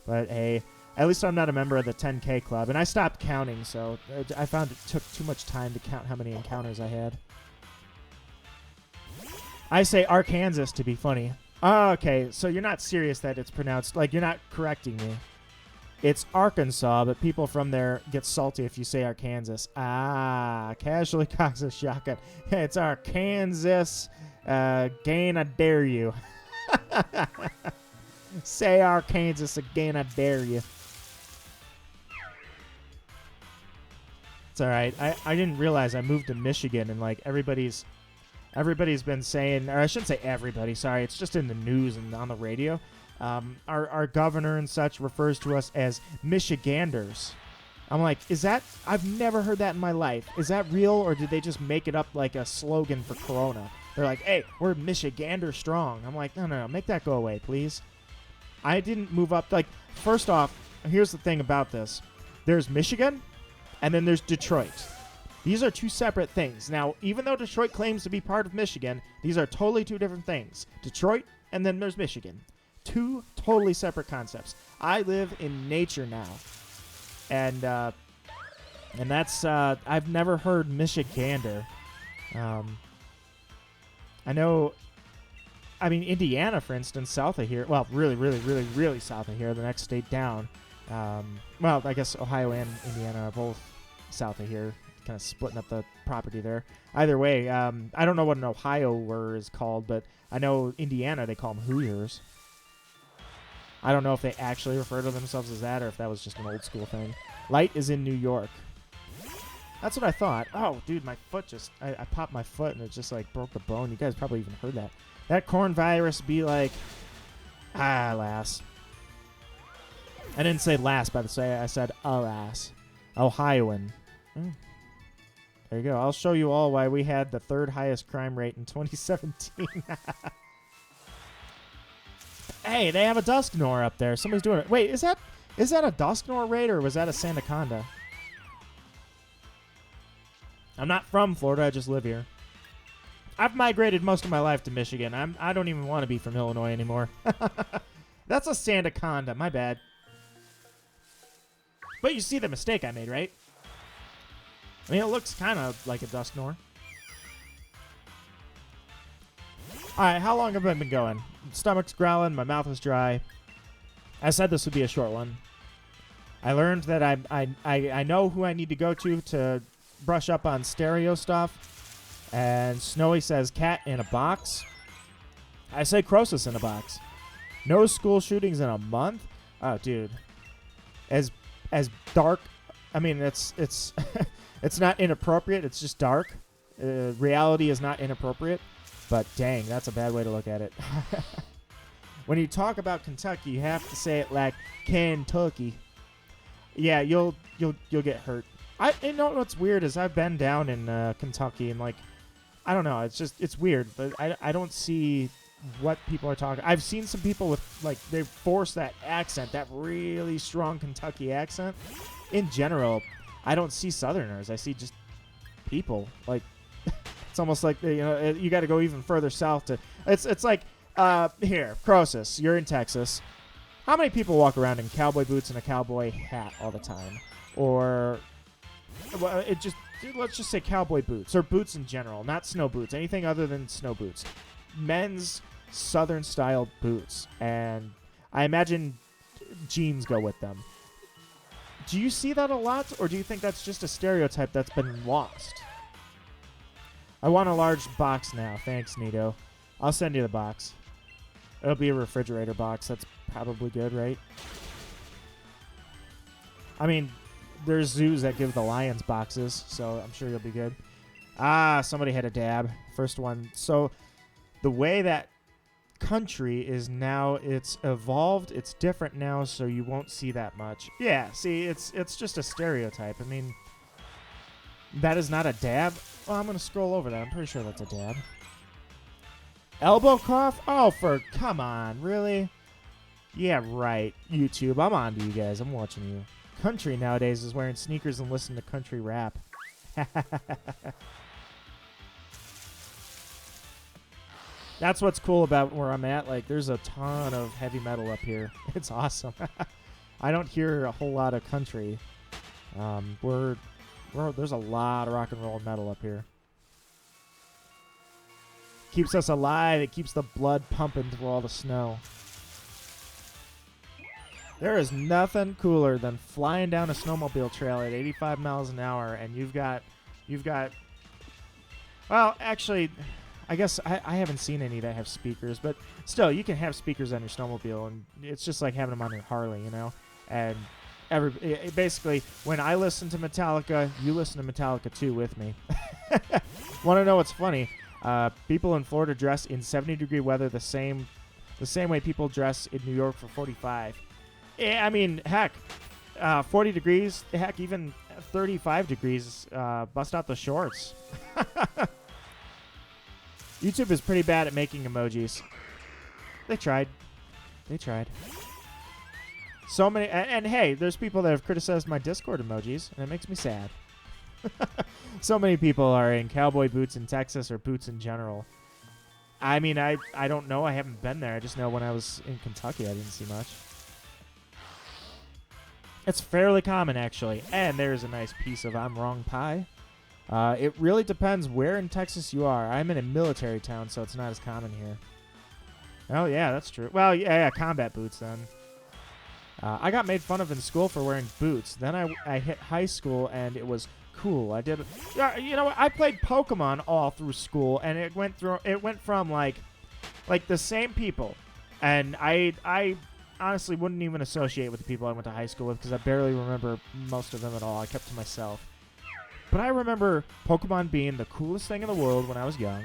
But hey, at least I'm not a member of the 10K club. And I stopped counting, so I found it took too much time to count how many encounters I had. I say Arkansas to be funny. Oh, okay, so you're not serious that it's pronounced, like, you're not correcting me. It's Arkansas, but people from there get salty if you say Arkansas. Ah, casually cocks a shotgun. It's Arkansas. Again, I dare you. Say Arkansas again, I dare you. It's all right. I didn't realize I moved to Michigan, and like everybody's been saying, or I shouldn't say everybody. Sorry, it's just in the news and on the radio. Our governor and such refers to us as Michiganders. I'm like, is that? I've never heard that in my life. Is that real, or did they just make it up like a slogan for Corona? They're like, hey, we're Michigander strong. I'm like, no, make that go away, please. I didn't move up. Like, first off, here's the thing about this. There's Michigan, and then there's Detroit. These are two separate things. Now, even though Detroit claims to be part of Michigan, these are totally two different things. Detroit, and then there's Michigan. Two totally separate concepts. I live in nature now. And that's, I've never heard Michigander. I know, I mean, Indiana, for instance, south of here, well, really south of here, the next state down. Well, I guess Ohio and Indiana are both south of here, kind of splitting up the property there. Either way, I don't know what an Ohioer is called, but I know Indiana, they call them Hoosiers. I don't know if they actually refer to themselves as that or if that was just an old school thing. Light is in New York. That's what I thought. Oh, dude, my foot just... I popped my foot and it just, like, broke the bone. You guys probably even heard that. That corn virus be like... lass. I didn't say lass, by the way. I said alas. Ohioan. There you go. I'll show you all why we had the third highest crime rate in 2017. Hey, they have a Dusknoir up there. Somebody's doing it. Wait, is that a Dusknoir raid or was that a Sandaconda? I'm not from Florida. I just live here. I've migrated most of my life to Michigan. I don't even want to be from Illinois anymore. That's a Sandaconda. My bad. But you see the mistake I made, right? I mean, it looks kind of like a Dusknoir. Alright, how long have I been going? Stomach's growling, my mouth is dry. I said this would be a short one. I learned that I know who I need to go to brush up on stereo stuff. And Snowy says cat in a box. I say Croesus in a box. No school shootings in a month? Oh, dude. As dark... I mean, it's it's not inappropriate. It's just dark. Reality is not inappropriate. But dang, that's a bad way to look at it. When you talk about Kentucky, you have to say it like Kentucky. Yeah, you'll get hurt. You know what's weird is I've been down in Kentucky and like I don't know. It's weird, but I don't see what people are talking. I've seen some people with like they force that accent, that really strong Kentucky accent. In general, I don't see Southerners. I see just people like. It's almost like you got to go even further south to. It's like here, Croesus. You're in Texas. How many people walk around in cowboy boots and a cowboy hat all the time? Or let's just say cowboy boots or boots in general, not snow boots. Anything other than snow boots. Men's Southern style boots, and I imagine jeans go with them. Do you see that a lot, or do you think that's just a stereotype that's been lost? I want a large box now. Thanks, Nito. I'll send you the box. It'll be a refrigerator box. That's probably good, right? I mean, there's zoos that give the lions boxes, so I'm sure you'll be good. Ah, somebody had a dab. First one. So the way that country is now, it's evolved. It's different now, so you won't see that much. Yeah, see, it's just a stereotype. I mean, that is not a dab. Well, I'm going to scroll over that. I'm pretty sure that's a dab. Elbow cough? Oh, come on. Really? Yeah, right. YouTube. I'm on to you guys. I'm watching you. Country nowadays is wearing sneakers and listening to country rap. That's what's cool about where I'm at. Like, there's a ton of heavy metal up here. It's awesome. I don't hear a whole lot of country. There's a lot of rock and roll and metal up here. Keeps us alive. It keeps the blood pumping through all the snow. There is nothing cooler than flying down a snowmobile trail at 85 miles an hour, and you've got. Well, actually, I guess I haven't seen any that have speakers, but still, you can have speakers on your snowmobile, and it's just like having them on your Harley, you know. And basically, when I listen to Metallica, you listen to Metallica too with me. Want to know what's funny? People in Florida dress in 70-degree weather the same way people dress in New York for 45. Yeah, I mean, heck, 40 degrees, heck, even 35 degrees, bust out the shorts. YouTube is pretty bad at making emojis. They tried. So many, and hey, there's people that have criticized my Discord emojis, and it makes me sad. So many people are in cowboy boots in Texas or boots in general. I mean, I don't know. I haven't been there. I just know when I was in Kentucky, I didn't see much. It's fairly common, actually. And there's a nice piece of I'm wrong pie. It really depends where in Texas you are. I'm in a military town, so it's not as common here. Oh, yeah, that's true. Well, yeah, combat boots, then. I got made fun of in school for wearing boots. Then I hit high school, and it was cool. I did. You know what? I played Pokemon all through school, and it went from like the same people, and I honestly wouldn't even associate with the people I went to high school with because I barely remember most of them at all. I kept to myself. But I remember Pokemon being the coolest thing in the world when I was young,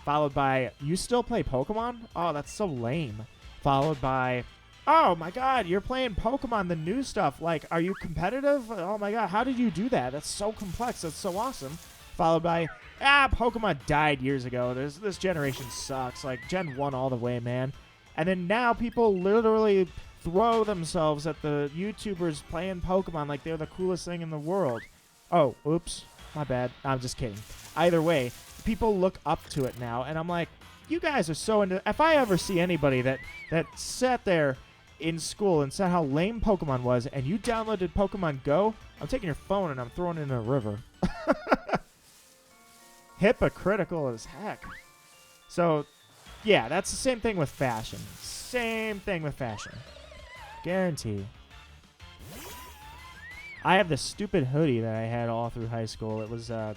followed by, you still play Pokemon? Oh, that's so lame. Followed by, oh my god, you're playing Pokemon, the new stuff. Like, are you competitive? Oh my god, how did you do that? That's so complex. That's so awesome. Followed by, Pokemon died years ago. This generation sucks. Like, Gen 1 all the way, man. And then now people literally throw themselves at the YouTubers playing Pokemon like they're the coolest thing in the world. Oh, oops. My bad. I'm just kidding. Either way, people look up to it now, and I'm like, you guys are so into... If I ever see anybody that sat there in school and said how lame Pokemon was, and you downloaded Pokemon Go, I'm taking your phone and I'm throwing it in a river. Hypocritical as heck. So, yeah, that's the same thing with fashion. Same thing with fashion. Guarantee. I have this stupid hoodie that I had all through high school. It was, I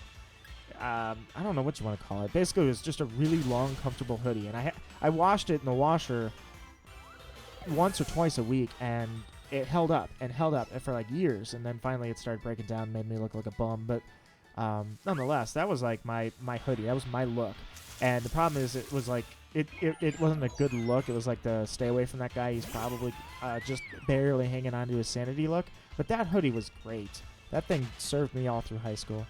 don't know what you want to call it. Basically, it was just a really long, comfortable hoodie. And I washed it in the washer once or twice a week, and it held up for like years. And then finally it started breaking down and made me look like a bum. But nonetheless, that was like my hoodie. That was my look. And the problem is it was like, it wasn't a good look. It was like the stay away from that guy. He's probably just barely hanging on to his sanity look. But that hoodie was great. That thing served me all through high school.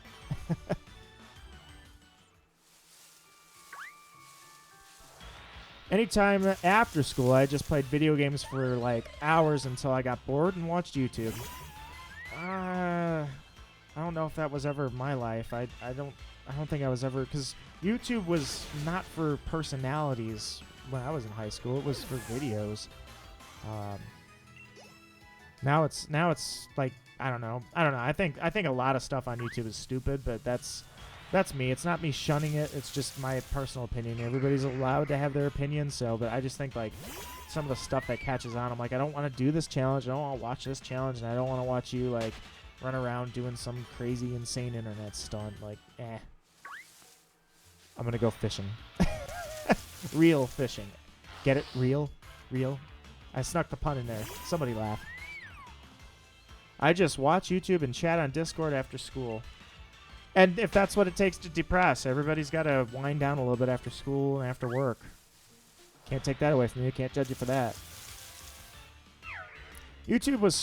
Anytime after school, I just played video games for like hours until I got bored and watched YouTube. I don't know if that was ever my life. I don't think I was ever, because YouTube was not for personalities when I was in high school. It was for videos. Now it's like, I don't know. I think a lot of stuff on YouTube is stupid, but that's me. It's not me shunning it. It's just my personal opinion. Everybody's allowed to have their opinion. But I just think like some of the stuff that catches on, I'm like, I don't want to do this challenge. I don't want to watch this challenge, and I don't want to watch you like run around doing some crazy, insane internet stunt. Like, I'm gonna go fishing. Real fishing. Get it? Real? I snuck the pun in there. Somebody laugh. I just watch YouTube and chat on Discord after school. And if that's what it takes to depress, everybody's got to wind down a little bit after school and after work. Can't take that away from you. Can't judge you for that. YouTube was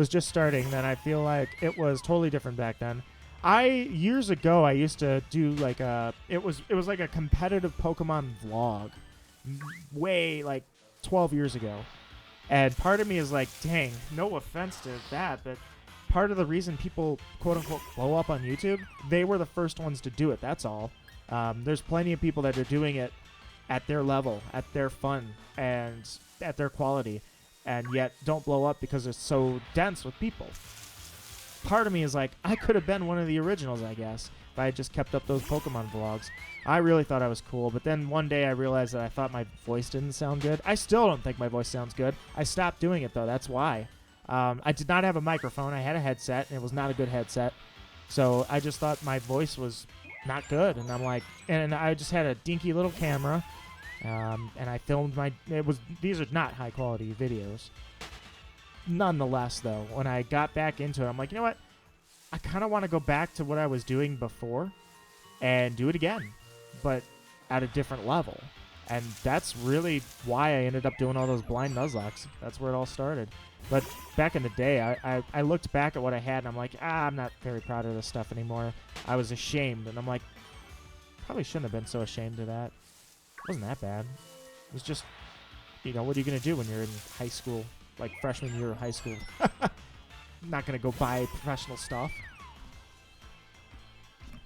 just starting, then I feel like it was totally different back then. Years ago, I used to do like it was like a competitive Pokemon vlog. Way like 12 years ago. And part of me is like, dang, no offense to that, but part of the reason people, quote-unquote, blow up on YouTube, they were the first ones to do it, that's all. There's plenty of people that are doing it at their level, at their fun, and at their quality, and yet don't blow up because it's so dense with people. Part of me is like, I could have been one of the originals, I guess, if I had just kept up those Pokemon vlogs. I really thought I was cool, but then one day I realized that I thought my voice didn't sound good. I still don't think my voice sounds good. I stopped doing it, though. That's why. I did not have a microphone. I had a headset, and it was not a good headset. So I just thought my voice was not good, and I'm like, and I just had a dinky little camera, and I filmed these are not high-quality videos. Nonetheless, though, when I got back into it, I'm like, you know what? I kind of want to go back to what I was doing before and do it again, but at a different level. And that's really why I ended up doing all those blind Nuzlocks. That's where it all started. But back in the day, I looked back at what I had, and I'm like, I'm not very proud of this stuff anymore. I was ashamed, and I'm like, probably shouldn't have been so ashamed of that. It wasn't that bad. It was just, what are you going to do when you're in high school, like freshman year of high school? Not going to go buy professional stuff.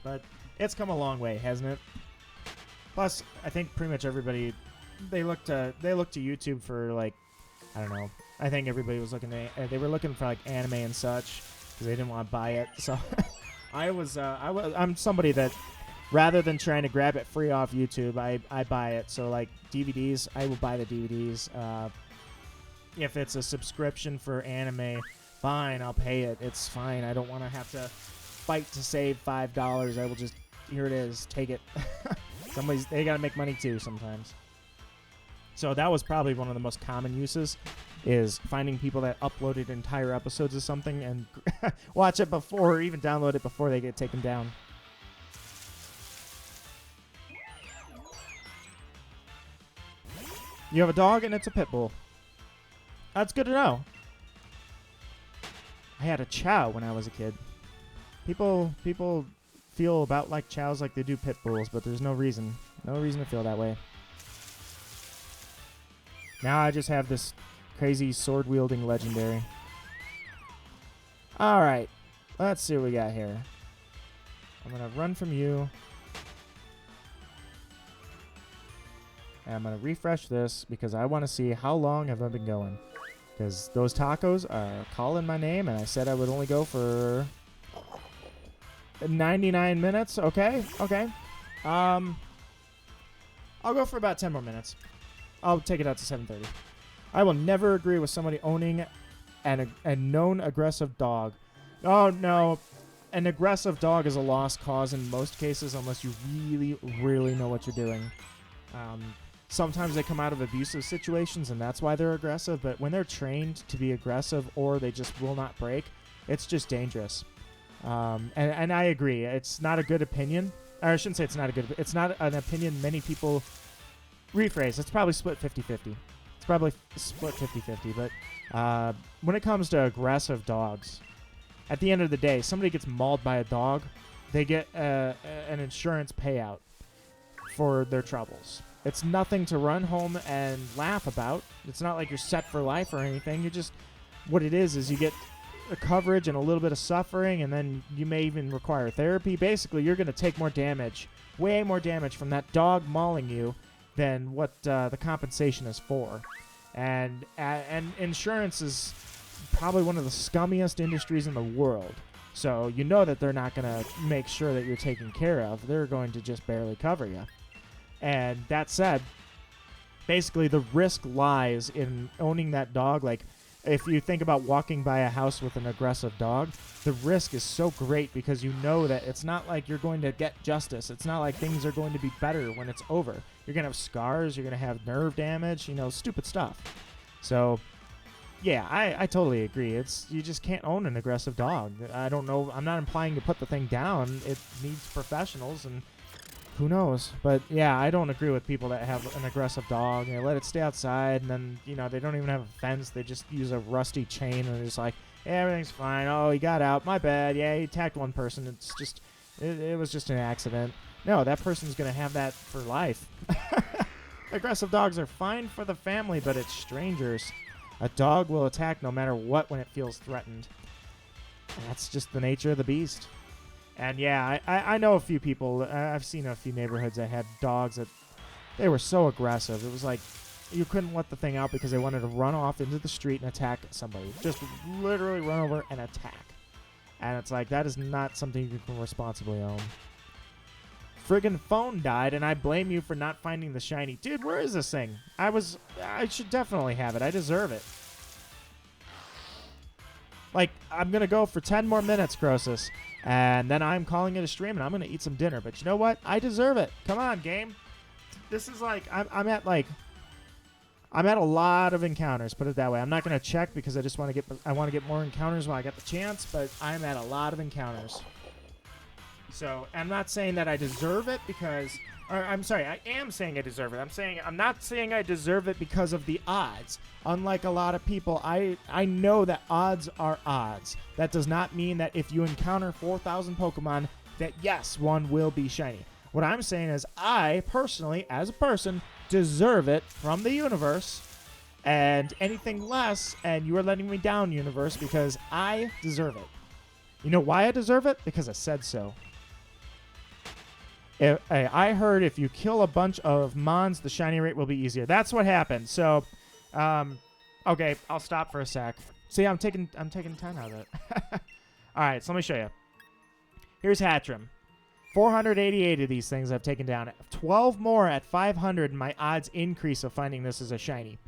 But it's come a long way, hasn't it? Plus, I think pretty much everybody, they look to YouTube for, like, I don't know. I think everybody was they were looking for like anime and such because they didn't want to buy it. So I'm somebody that rather than trying to grab it free off YouTube, I buy it. So like DVDs, I will buy the DVDs. If it's a subscription for anime, fine, I'll pay it. It's fine. I don't want to have to fight to save $5. I will just, here it is, take it. They got to make money too sometimes. So that was probably one of the most common uses, is finding people that uploaded entire episodes of something and watch it before, or even download it before they get taken down. You have a dog and it's a pit bull. That's good to know. I had a chow when I was a kid. People feel about like chows like they do pit bulls, but there's no reason to feel that way. Now I just have this crazy sword-wielding legendary. Alright, let's see what we got here. I'm going to run from you. And I'm going to refresh this because I want to see how long have I been going. Because those tacos are calling my name, and I said I would only go for 99 minutes. Okay, okay. I'll go for about 10 more minutes. I'll take it out to 7:30. I will never agree with somebody owning a known aggressive dog. Oh, no. An aggressive dog is a lost cause in most cases unless you really, really know what you're doing. Sometimes they come out of abusive situations, and that's why they're aggressive. But when they're trained to be aggressive or they just will not break, it's just dangerous. And I agree. It's not a good opinion. Or I shouldn't say it's not a good. It's not an opinion many people rephrase. It's probably split 50-50. It's probably split 50-50. But when it comes to aggressive dogs, at the end of the day, somebody gets mauled by a dog, they get an insurance payout for their troubles. It's nothing to run home and laugh about. It's not like you're set for life or anything. You just, what it is you get a coverage and a little bit of suffering, and then you may even require therapy. Basically, you're going to take more damage, way more damage from that dog mauling you than what the compensation is for. And insurance is probably one of the scummiest industries in the world. So you know that they're not going to make sure that you're taken care of. They're going to just barely cover you. And that said, basically the risk lies in owning that dog. Like, if you think about walking by a house with an aggressive dog, the risk is so great because you know that it's not like you're going to get justice. It's not like things are going to be better when it's over. You're going to have scars. You're going to have nerve damage, stupid stuff. So, yeah, I totally agree. You just can't own an aggressive dog. I don't know. I'm not implying to put the thing down. It needs professionals, and who knows? But, yeah, I don't agree with people that have an aggressive dog. They let it stay outside, and then, they don't even have a fence. They just use a rusty chain, and they're just like, yeah, everything's fine. Oh, he got out. My bad. Yeah, he attacked one person. It's just, it was just an accident. No, that person's going to have that for life. Aggressive dogs are fine for the family, but it's strangers. A dog will attack no matter what when it feels threatened. And that's just the nature of the beast. And yeah, I know a few people. I've seen a few neighborhoods that had dogs that they were so aggressive. It was like you couldn't let the thing out because they wanted to run off into the street and attack somebody. Just literally run over and attack. And it's like, that is not something you can responsibly own. Friggin' phone died, and I blame you for not finding the shiny. Dude, where is this thing? I should definitely have it. I deserve it. Like, I'm going to go for 10 more minutes, Croesus, and then I'm calling it a stream, and I'm going to eat some dinner. But you know what? I deserve it. Come on, game. This is like, I'm at a lot of encounters, put it that way. I'm not going to check because I want to get more encounters while I get the chance, but I'm at a lot of encounters. So, I'm not saying that I deserve it because... I'm sorry, I am saying I deserve it. I'm not saying I deserve it because of the odds. Unlike a lot of people, I know that odds are odds. That does not mean that if you encounter 4,000 Pokemon, that yes, one will be shiny. What I'm saying is I, personally, as a person, deserve it from the universe. And anything less, and you are letting me down, universe, because I deserve it. You know why I deserve it? Because I said so. I heard if you kill a bunch of Mons, the shiny rate will be easier. That's what happened. So, okay, I'll stop for a sec. See, I'm taking 10 out of it. All right, so let me show you. Here's Hatchrim. 488 of these things I've taken down. 12 more at 500, my odds increase of finding this as a shiny.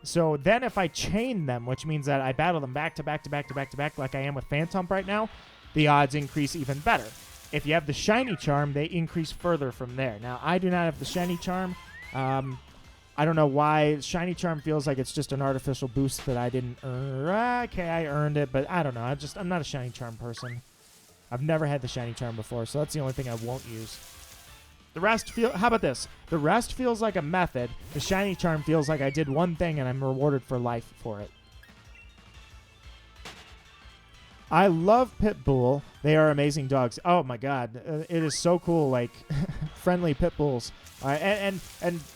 So then if I chain them, which means that I battle them back to back to back to back to back like I am with Phantump right now, the odds increase even better. If you have the shiny charm, they increase further from there. Now, I do not have the shiny charm. I don't know why. Shiny charm feels like it's just an artificial boost that I didn't earn. Okay, I earned it, but I don't know. I'm not a shiny charm person. I've never had the shiny charm before, so that's the only thing I won't use. The rest how about this? The rest feels like a method. The shiny charm feels like I did one thing and I'm rewarded for life for it. I love Pitbull. They are amazing dogs. Oh my god, it is so cool. Like friendly pit bulls. And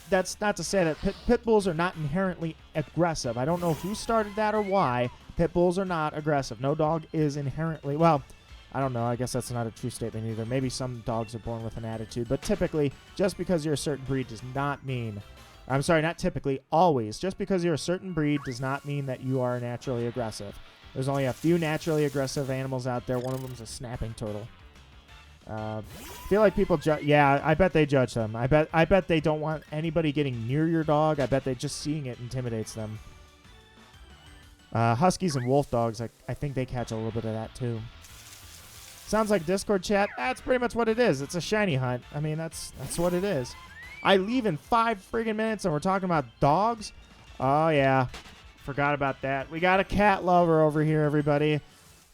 that's not to say that pit bulls are not inherently aggressive. I don't know who started that or why. Pit bulls are not aggressive. No dog is inherently, well, I don't know. I guess that's not a true statement either. Maybe some dogs are born with an attitude. But typically, just because you're a certain breed does not mean... I'm sorry, not typically, always. Just because you're a certain breed does not mean that you are naturally aggressive. There's only a few naturally aggressive animals out there. One of them is a snapping turtle. I feel like people judge... Yeah, I bet they judge them. I bet they don't want anybody getting near your dog. I bet they just seeing it intimidates them. Huskies and wolf dogs, I think they catch a little bit of that too. Sounds like Discord chat. That's pretty much what it is. It's a shiny hunt. I mean, that's what it is. I leave in 5 friggin' minutes and we're talking about dogs? Oh, yeah. Forgot about that. We got a cat lover over here, everybody.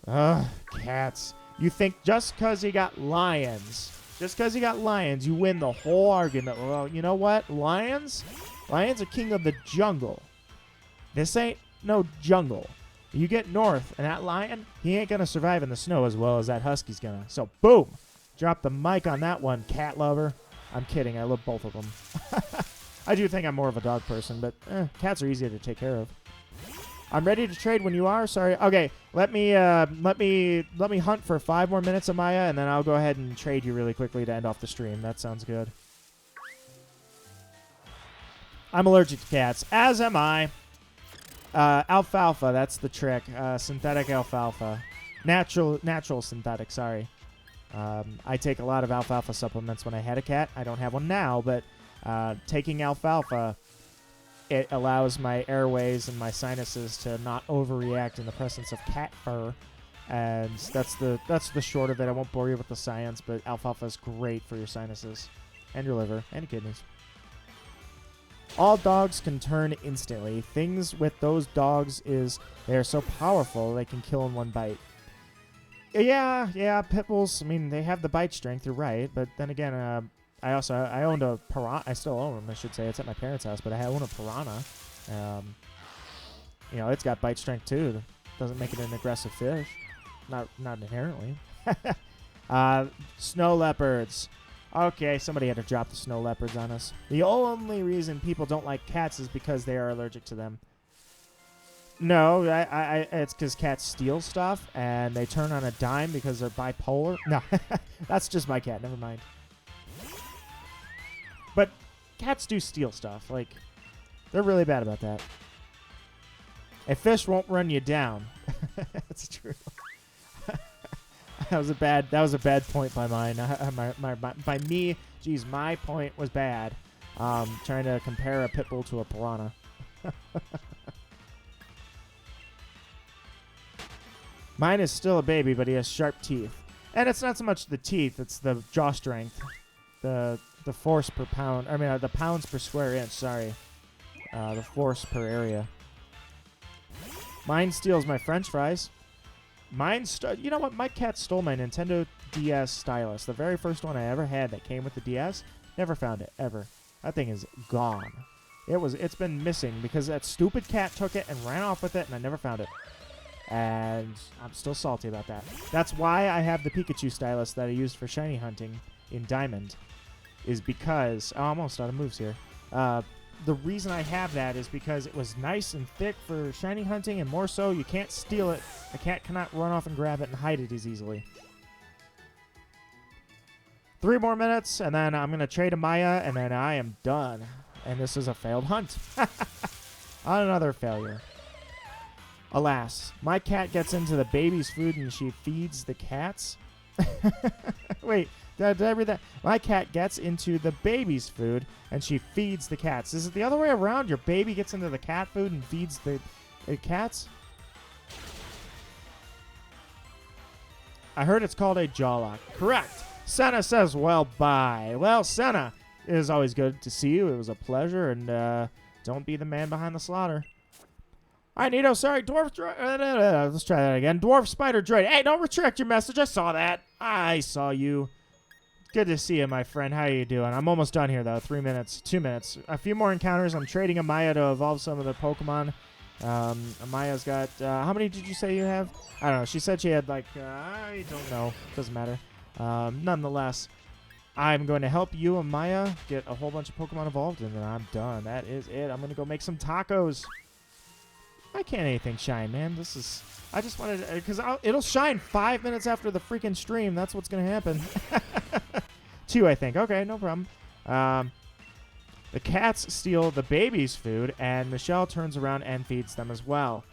Ugh, cats. You think just because you got lions, you win the whole argument. Well, you know what? Lions are king of the jungle. This ain't no jungle. You get north, and that lion, he ain't going to survive in the snow as well as that husky's going to. So, boom. Drop the mic on that one, cat lover. I'm kidding. I love both of them. I do think I'm more of a dog person, but cats are easier to take care of. I'm ready to trade when you are. Sorry. Okay, let me hunt for 5 more minutes, Amaya, and then I'll go ahead and trade you really quickly to end off the stream. That sounds good. I'm allergic to cats, as am I. Alfalfa, that's the trick. Synthetic alfalfa. Natural synthetic, sorry. I take a lot of alfalfa supplements when I had a cat. I don't have one now, but taking alfalfa, it allows my airways and my sinuses to not overreact in the presence of cat fur. And that's the short of it. I won't bore you with the science, but alfalfa is great for your sinuses and your liver and your kidneys. All dogs can turn instantly. Things with those dogs is they are so powerful they can kill in one bite. Yeah, pit bulls, I mean, they have the bite strength, you're right. But then again, I owned a piranha. I still own them, I should say. It's at my parents' house, but I own a piranha. It's got bite strength too. Doesn't make it an aggressive fish. Not inherently. Snow leopards. Okay, somebody had to drop the snow leopards on us. The only reason people don't like cats is because they are allergic to them. No, it's because cats steal stuff and they turn on a dime because they're bipolar. No, that's just my cat. Never mind. But cats do steal stuff. Like, they're really bad about that. A fish won't run you down. That's true. That was a bad point by mine. By me. Geez, my point was bad. Trying to compare a pit bull to a piranha. Mine is still a baby, but he has sharp teeth. And it's not so much the teeth, it's the jaw strength. The force per pound. I mean, the pounds per square inch, sorry. The force per area. Mine steals my french fries. You know what? My cat stole my Nintendo DS stylus. The very first one I ever had that came with the DS. Never found it, ever. That thing is gone. It's been missing because that stupid cat took it and ran off with it, and I never found it. And I'm still salty about that. That's why I have the Pikachu stylus that I used for shiny hunting in Diamond. Is because... Oh, I'm almost out of moves here. The reason I have that is because it was nice and thick for shiny hunting, and more so, you can't steal it. A cat cannot run off and grab it and hide it as easily. 3 more minutes, and then I'm going to trade Amaya, and then I am done. And this is a failed hunt. Another failure. Alas, my cat gets into the baby's food and she feeds the cats. Wait, did I read that? My cat gets into the baby's food and she feeds the cats. Is it the other way around? Your baby gets into the cat food and feeds the cats? I heard it's called a jawlock. Correct. Senna says, well, bye. Well, Senna, it is always good to see you. It was a pleasure, and don't be the man behind the slaughter. All right, Nito, sorry, dwarf droid. Let's try that again. Dwarf spider droid. Hey, don't retract your message. I saw that. I saw you. Good to see you, my friend. How you doing? I'm almost done here, though. 3 minutes. 2 minutes. A few more encounters. I'm trading Amaya to evolve some of the Pokemon. Amaya's got... how many did you say you have? I don't know. She said she had, like... I don't know. Doesn't matter. Nonetheless, I'm going to help you, Amaya, get a whole bunch of Pokemon evolved, and then I'm done. That is it. I'm going to go make some tacos. Why can't anything shine, man? This is... I just wanted to... Because it'll shine 5 minutes after the freaking stream. That's what's going to happen. 2, I think. Okay, no problem. The cats steal the baby's food, and Michelle turns around and feeds them as well.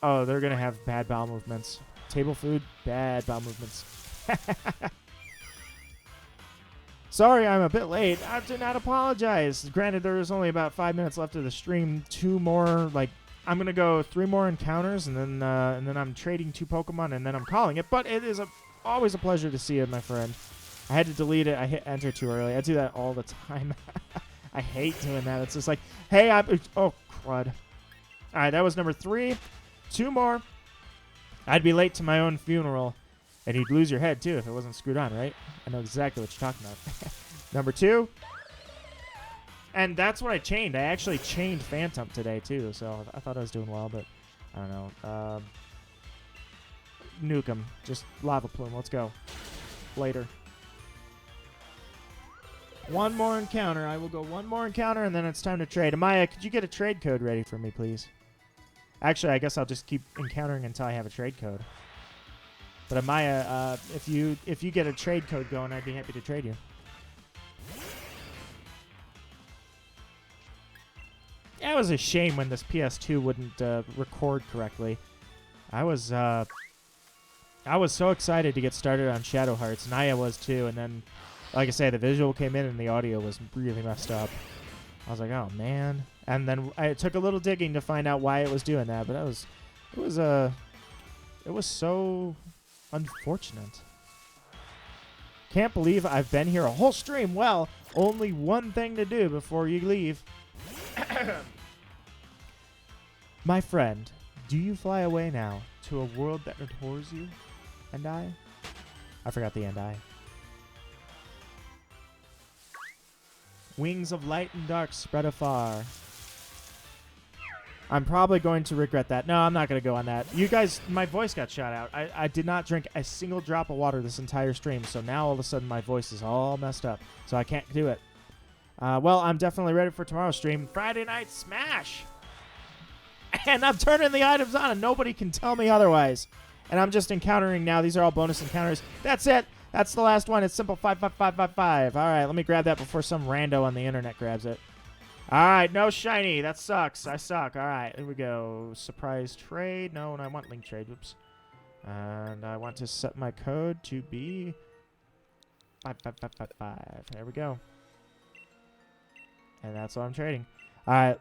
Oh, they're going to have bad bowel movements. Table food, bad bowel movements. Sorry, I'm a bit late. I do not apologize. Granted, there is only about 5 minutes left of the stream. 2 more, like, I'm going to go 3 more encounters, and then I'm trading 2 Pokemon, and then I'm calling it. But it is always a pleasure to see you, my friend. I had to delete it. I hit enter too early. I do that all the time. I hate doing that. It's just like, hey, oh, crud. All right, that was number 3. 2 more. I'd be late to my own funeral. And you'd lose your head, too, if it wasn't screwed on, right? I know exactly what you're talking about. Number 2. And that's what I chained. I actually chained Phantom today, too. So I thought I was doing well, but I don't know. Nuke him. Just Lava Plume. Let's go. Later. 1 more encounter. I will go 1 more encounter, and then it's time to trade. Amaya, could you get a trade code ready for me, please? Actually, I guess I'll just keep encountering until I have a trade code. But Amaya, if you get a trade code going, I'd be happy to trade you. Yeah, it was a shame when this PS2 wouldn't record correctly. I was so excited to get started on Shadow Hearts. Naya was too, and then, like I say, the visual came in and the audio was really messed up. I was like, oh man. And then it took a little digging to find out why it was doing that, but it was so unfortunate. Can't believe I've been here a whole stream. Well, only one thing to do before you leave. My friend, do you fly away now to a world that adores you? And I forgot the and I. Wings of light and dark spread afar. I'm probably going to regret that. No, I'm not going to go on that. You guys, my voice got shot out. I did not drink a single drop of water this entire stream, so now all of a sudden my voice is all messed up, so I can't do it. Well, I'm definitely ready for tomorrow's stream. Friday Night Smash! And I'm turning the items on, and nobody can tell me otherwise. And I'm just encountering now. These are all bonus encounters. That's it. That's the last one. It's simple 55555. All right, let me grab that before some rando on the internet grabs it. All right, no shiny. That sucks. I suck. All right, here we go. Surprise trade. No, and I want link trade. Oops. And I want to set my code to be 55555. There we go. And that's what I'm trading. All right.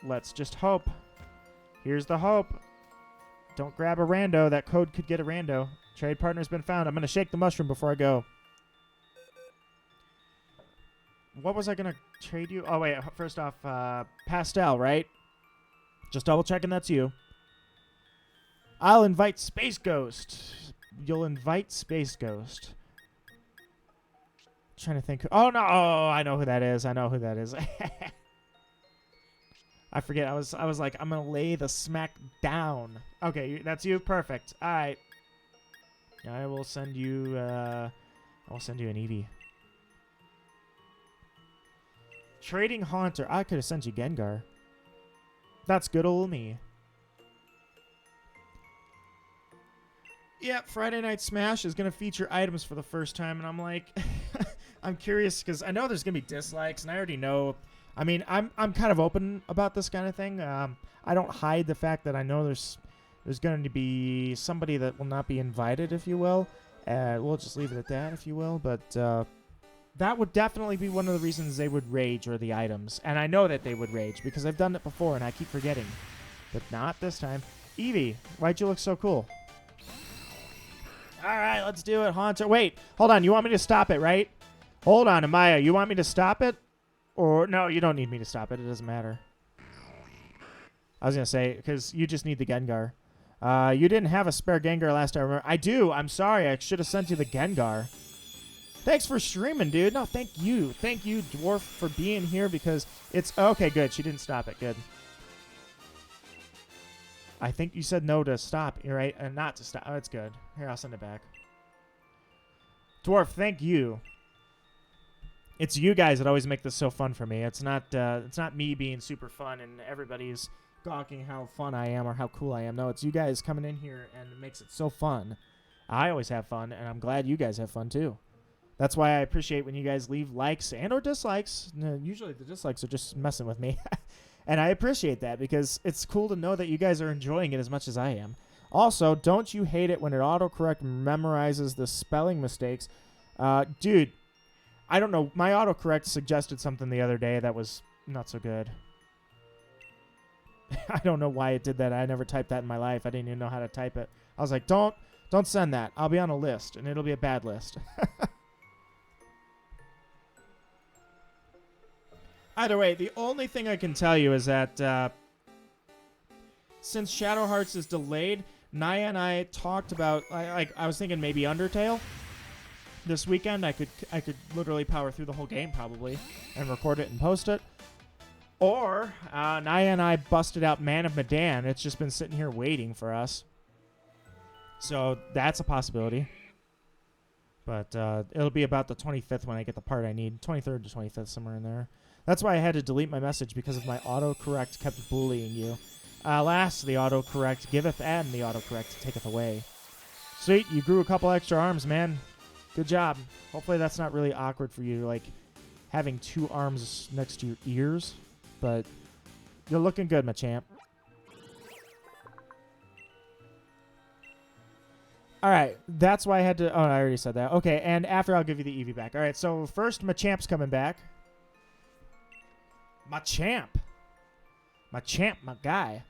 Let's just hope. Here's the hope. Don't grab a rando. That code could get a rando. Trade partner's been found. I'm going to shake the mushroom before I go. What was I going to trade you? Oh, wait. First off, Pastel, right? Just double checking that's you. I'll invite Space Ghost. You'll invite Space Ghost. Trying to think. Oh, no. Oh, I know who that is. I know who that is. I forget. I was like, I'm going to lay the smack down. Okay, that's you. Perfect. All right. I will send you an Eevee. Trading Haunter. I could have sent you Gengar. That's good old me. Yeah, Friday Night Smash is going to feature items for the first time, and I'm like, I'm curious because I know there's going to be dislikes, and I already know. I mean, I'm kind of open about this kind of thing. I don't hide the fact that I know there's going to be somebody that will not be invited, if you will. We'll just leave it at that, if you will. But that would definitely be one of the reasons they would rage, or the items. And I know that they would rage because I've done it before and I keep forgetting. But not this time. Eevee, why'd you look so cool? All right, let's do it, Haunter. Wait, hold on. You want me to stop it, right? Hold on, Amaya. You want me to stop it? Or, no, you don't need me to stop it. It doesn't matter. I was going to say, because you just need the Gengar. You didn't have a spare Gengar last time. I do. I'm sorry. I should have sent you the Gengar. Thanks for streaming, dude. No, thank you. Thank you, Dwarf, for being here because it's... Okay, good. She didn't stop it. Good. I think you said no to stop, right? And not to stop. Oh, that's good. Here, I'll send it back. Dwarf, thank you. It's you guys that always make this so fun for me. It's not me being super fun and everybody's gawking how fun I am or how cool I am. No, it's you guys coming in here, and it makes it so fun. I always have fun, and I'm glad you guys have fun too. That's why I appreciate when you guys leave likes and or dislikes. Usually the dislikes are just messing with me. And I appreciate that because it's cool to know that you guys are enjoying it as much as I am. Also, don't you hate it when it autocorrect memorizes the spelling mistakes? Dude, I don't know. My autocorrect suggested something the other day that was not so good. I don't know why it did that. I never typed that in my life. I didn't even know how to type it. I was like, don't send that. I'll be on a list, and it'll be a bad list. Either way, the only thing I can tell you is that since Shadow Hearts is delayed, Naya and I talked about, I was thinking maybe Undertale. This weekend, I could literally power through the whole game probably and record it and post it. Or Naya and I busted out Man of Medan. It's just been sitting here waiting for us. So that's a possibility. But it'll be about the 25th when I get the part I need. 23rd to 25th, somewhere in there. That's why I had to delete my message because of my autocorrect kept bullying you. Alas, the autocorrect giveth and the autocorrect taketh away. Sweet, you grew a couple extra arms, man. Good job. Hopefully that's not really awkward for you, like having 2 arms next to your ears. But you're looking good, my champ. All right, that's why I had to... Oh, I already said that. Okay, and after I'll give you the Eevee back. All right, so first Machamp's coming back. Machamp. Machamp, my guy.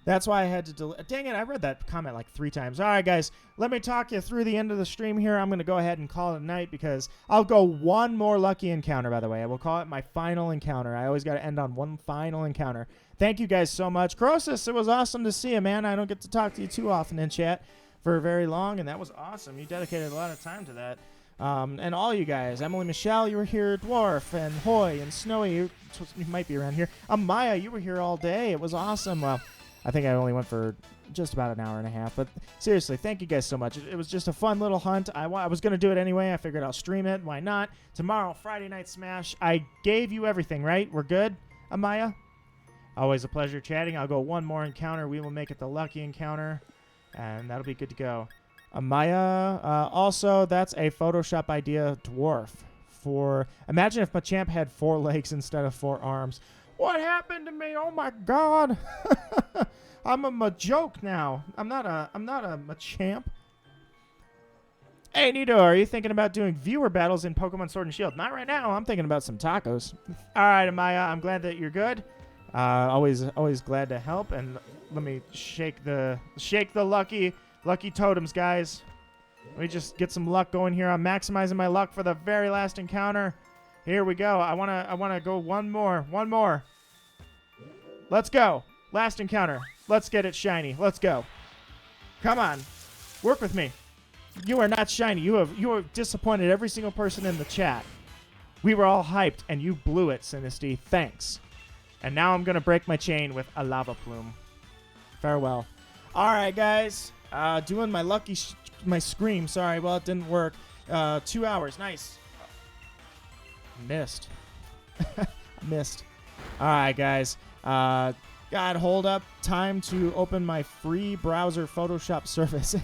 That's why I had to delete... Dang it, I read that comment like 3 times. All right, guys, let me talk you through the end of the stream here. I'm going to go ahead and call it a night because I'll go one more lucky encounter, by the way. I will call it my final encounter. I always got to end on one final encounter. Thank you guys so much. Croesus, it was awesome to see you, man. I don't get to talk to you too often in chat for very long, and that was awesome. You dedicated a lot of time to that. And all you guys, Emily Michelle, you were here, Dwarf, and Hoy, and Snowy, you might be around here. Maya, you were here all day. It was awesome. Well, I think I only went for just about an hour and a half. But seriously, thank you guys so much. It was just a fun little hunt. I was going to do it anyway. I figured I'll stream it. Why not? Tomorrow, Friday Night Smash. I gave you everything, right? We're good, Amaya? Always a pleasure chatting. I'll go one more encounter. We will make it the lucky encounter. And that'll be good to go. Amaya, also, that's a Photoshop idea, Dwarf. Imagine if Machamp had 4 legs instead of 4 arms. What happened to me? Oh my God! I'm a Majoke now. I'm not a Machamp. Hey Nito, are you thinking about doing viewer battles in Pokemon Sword and Shield? Not right now. I'm thinking about some tacos. All right, Amaya, I'm glad that you're good. Always glad to help. And let me shake the lucky totems, guys. Let me just get some luck going here. I'm maximizing my luck for the very last encounter. Here we go. I wanna go one more. Let's go. Last encounter. Let's get it shiny. Let's go. Come on. Work with me. You are not shiny. You have disappointed every single person in the chat. We were all hyped and you blew it, Sinisty. Thanks. And now I'm gonna break my chain with a lava plume. Farewell. All right, guys. Doing my my scream. Sorry, well, it didn't work. 2 hours. Nice. Missed. Missed. All right, guys. God, hold up. Time to open my free browser Photoshop service.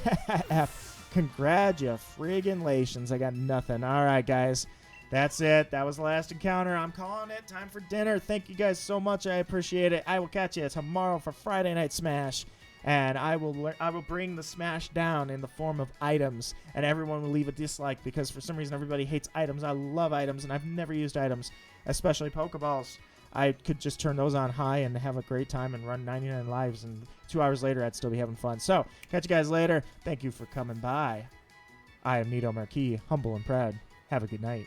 Congratulations. I got nothing. All right, guys. That's it. That was the last encounter. I'm calling it. Time for dinner. Thank you guys so much. I appreciate it. I will catch you tomorrow for Friday Night Smash. And I will bring the smash down in the form of items, and everyone will leave a dislike because for some reason everybody hates items. I love items, and I've never used items, especially Pokeballs. I could just turn those on high and have a great time and run 99 lives, and 2 hours later I'd still be having fun. So, catch you guys later. Thank you for coming by. I am Nito Marquis, humble and proud. Have a good night.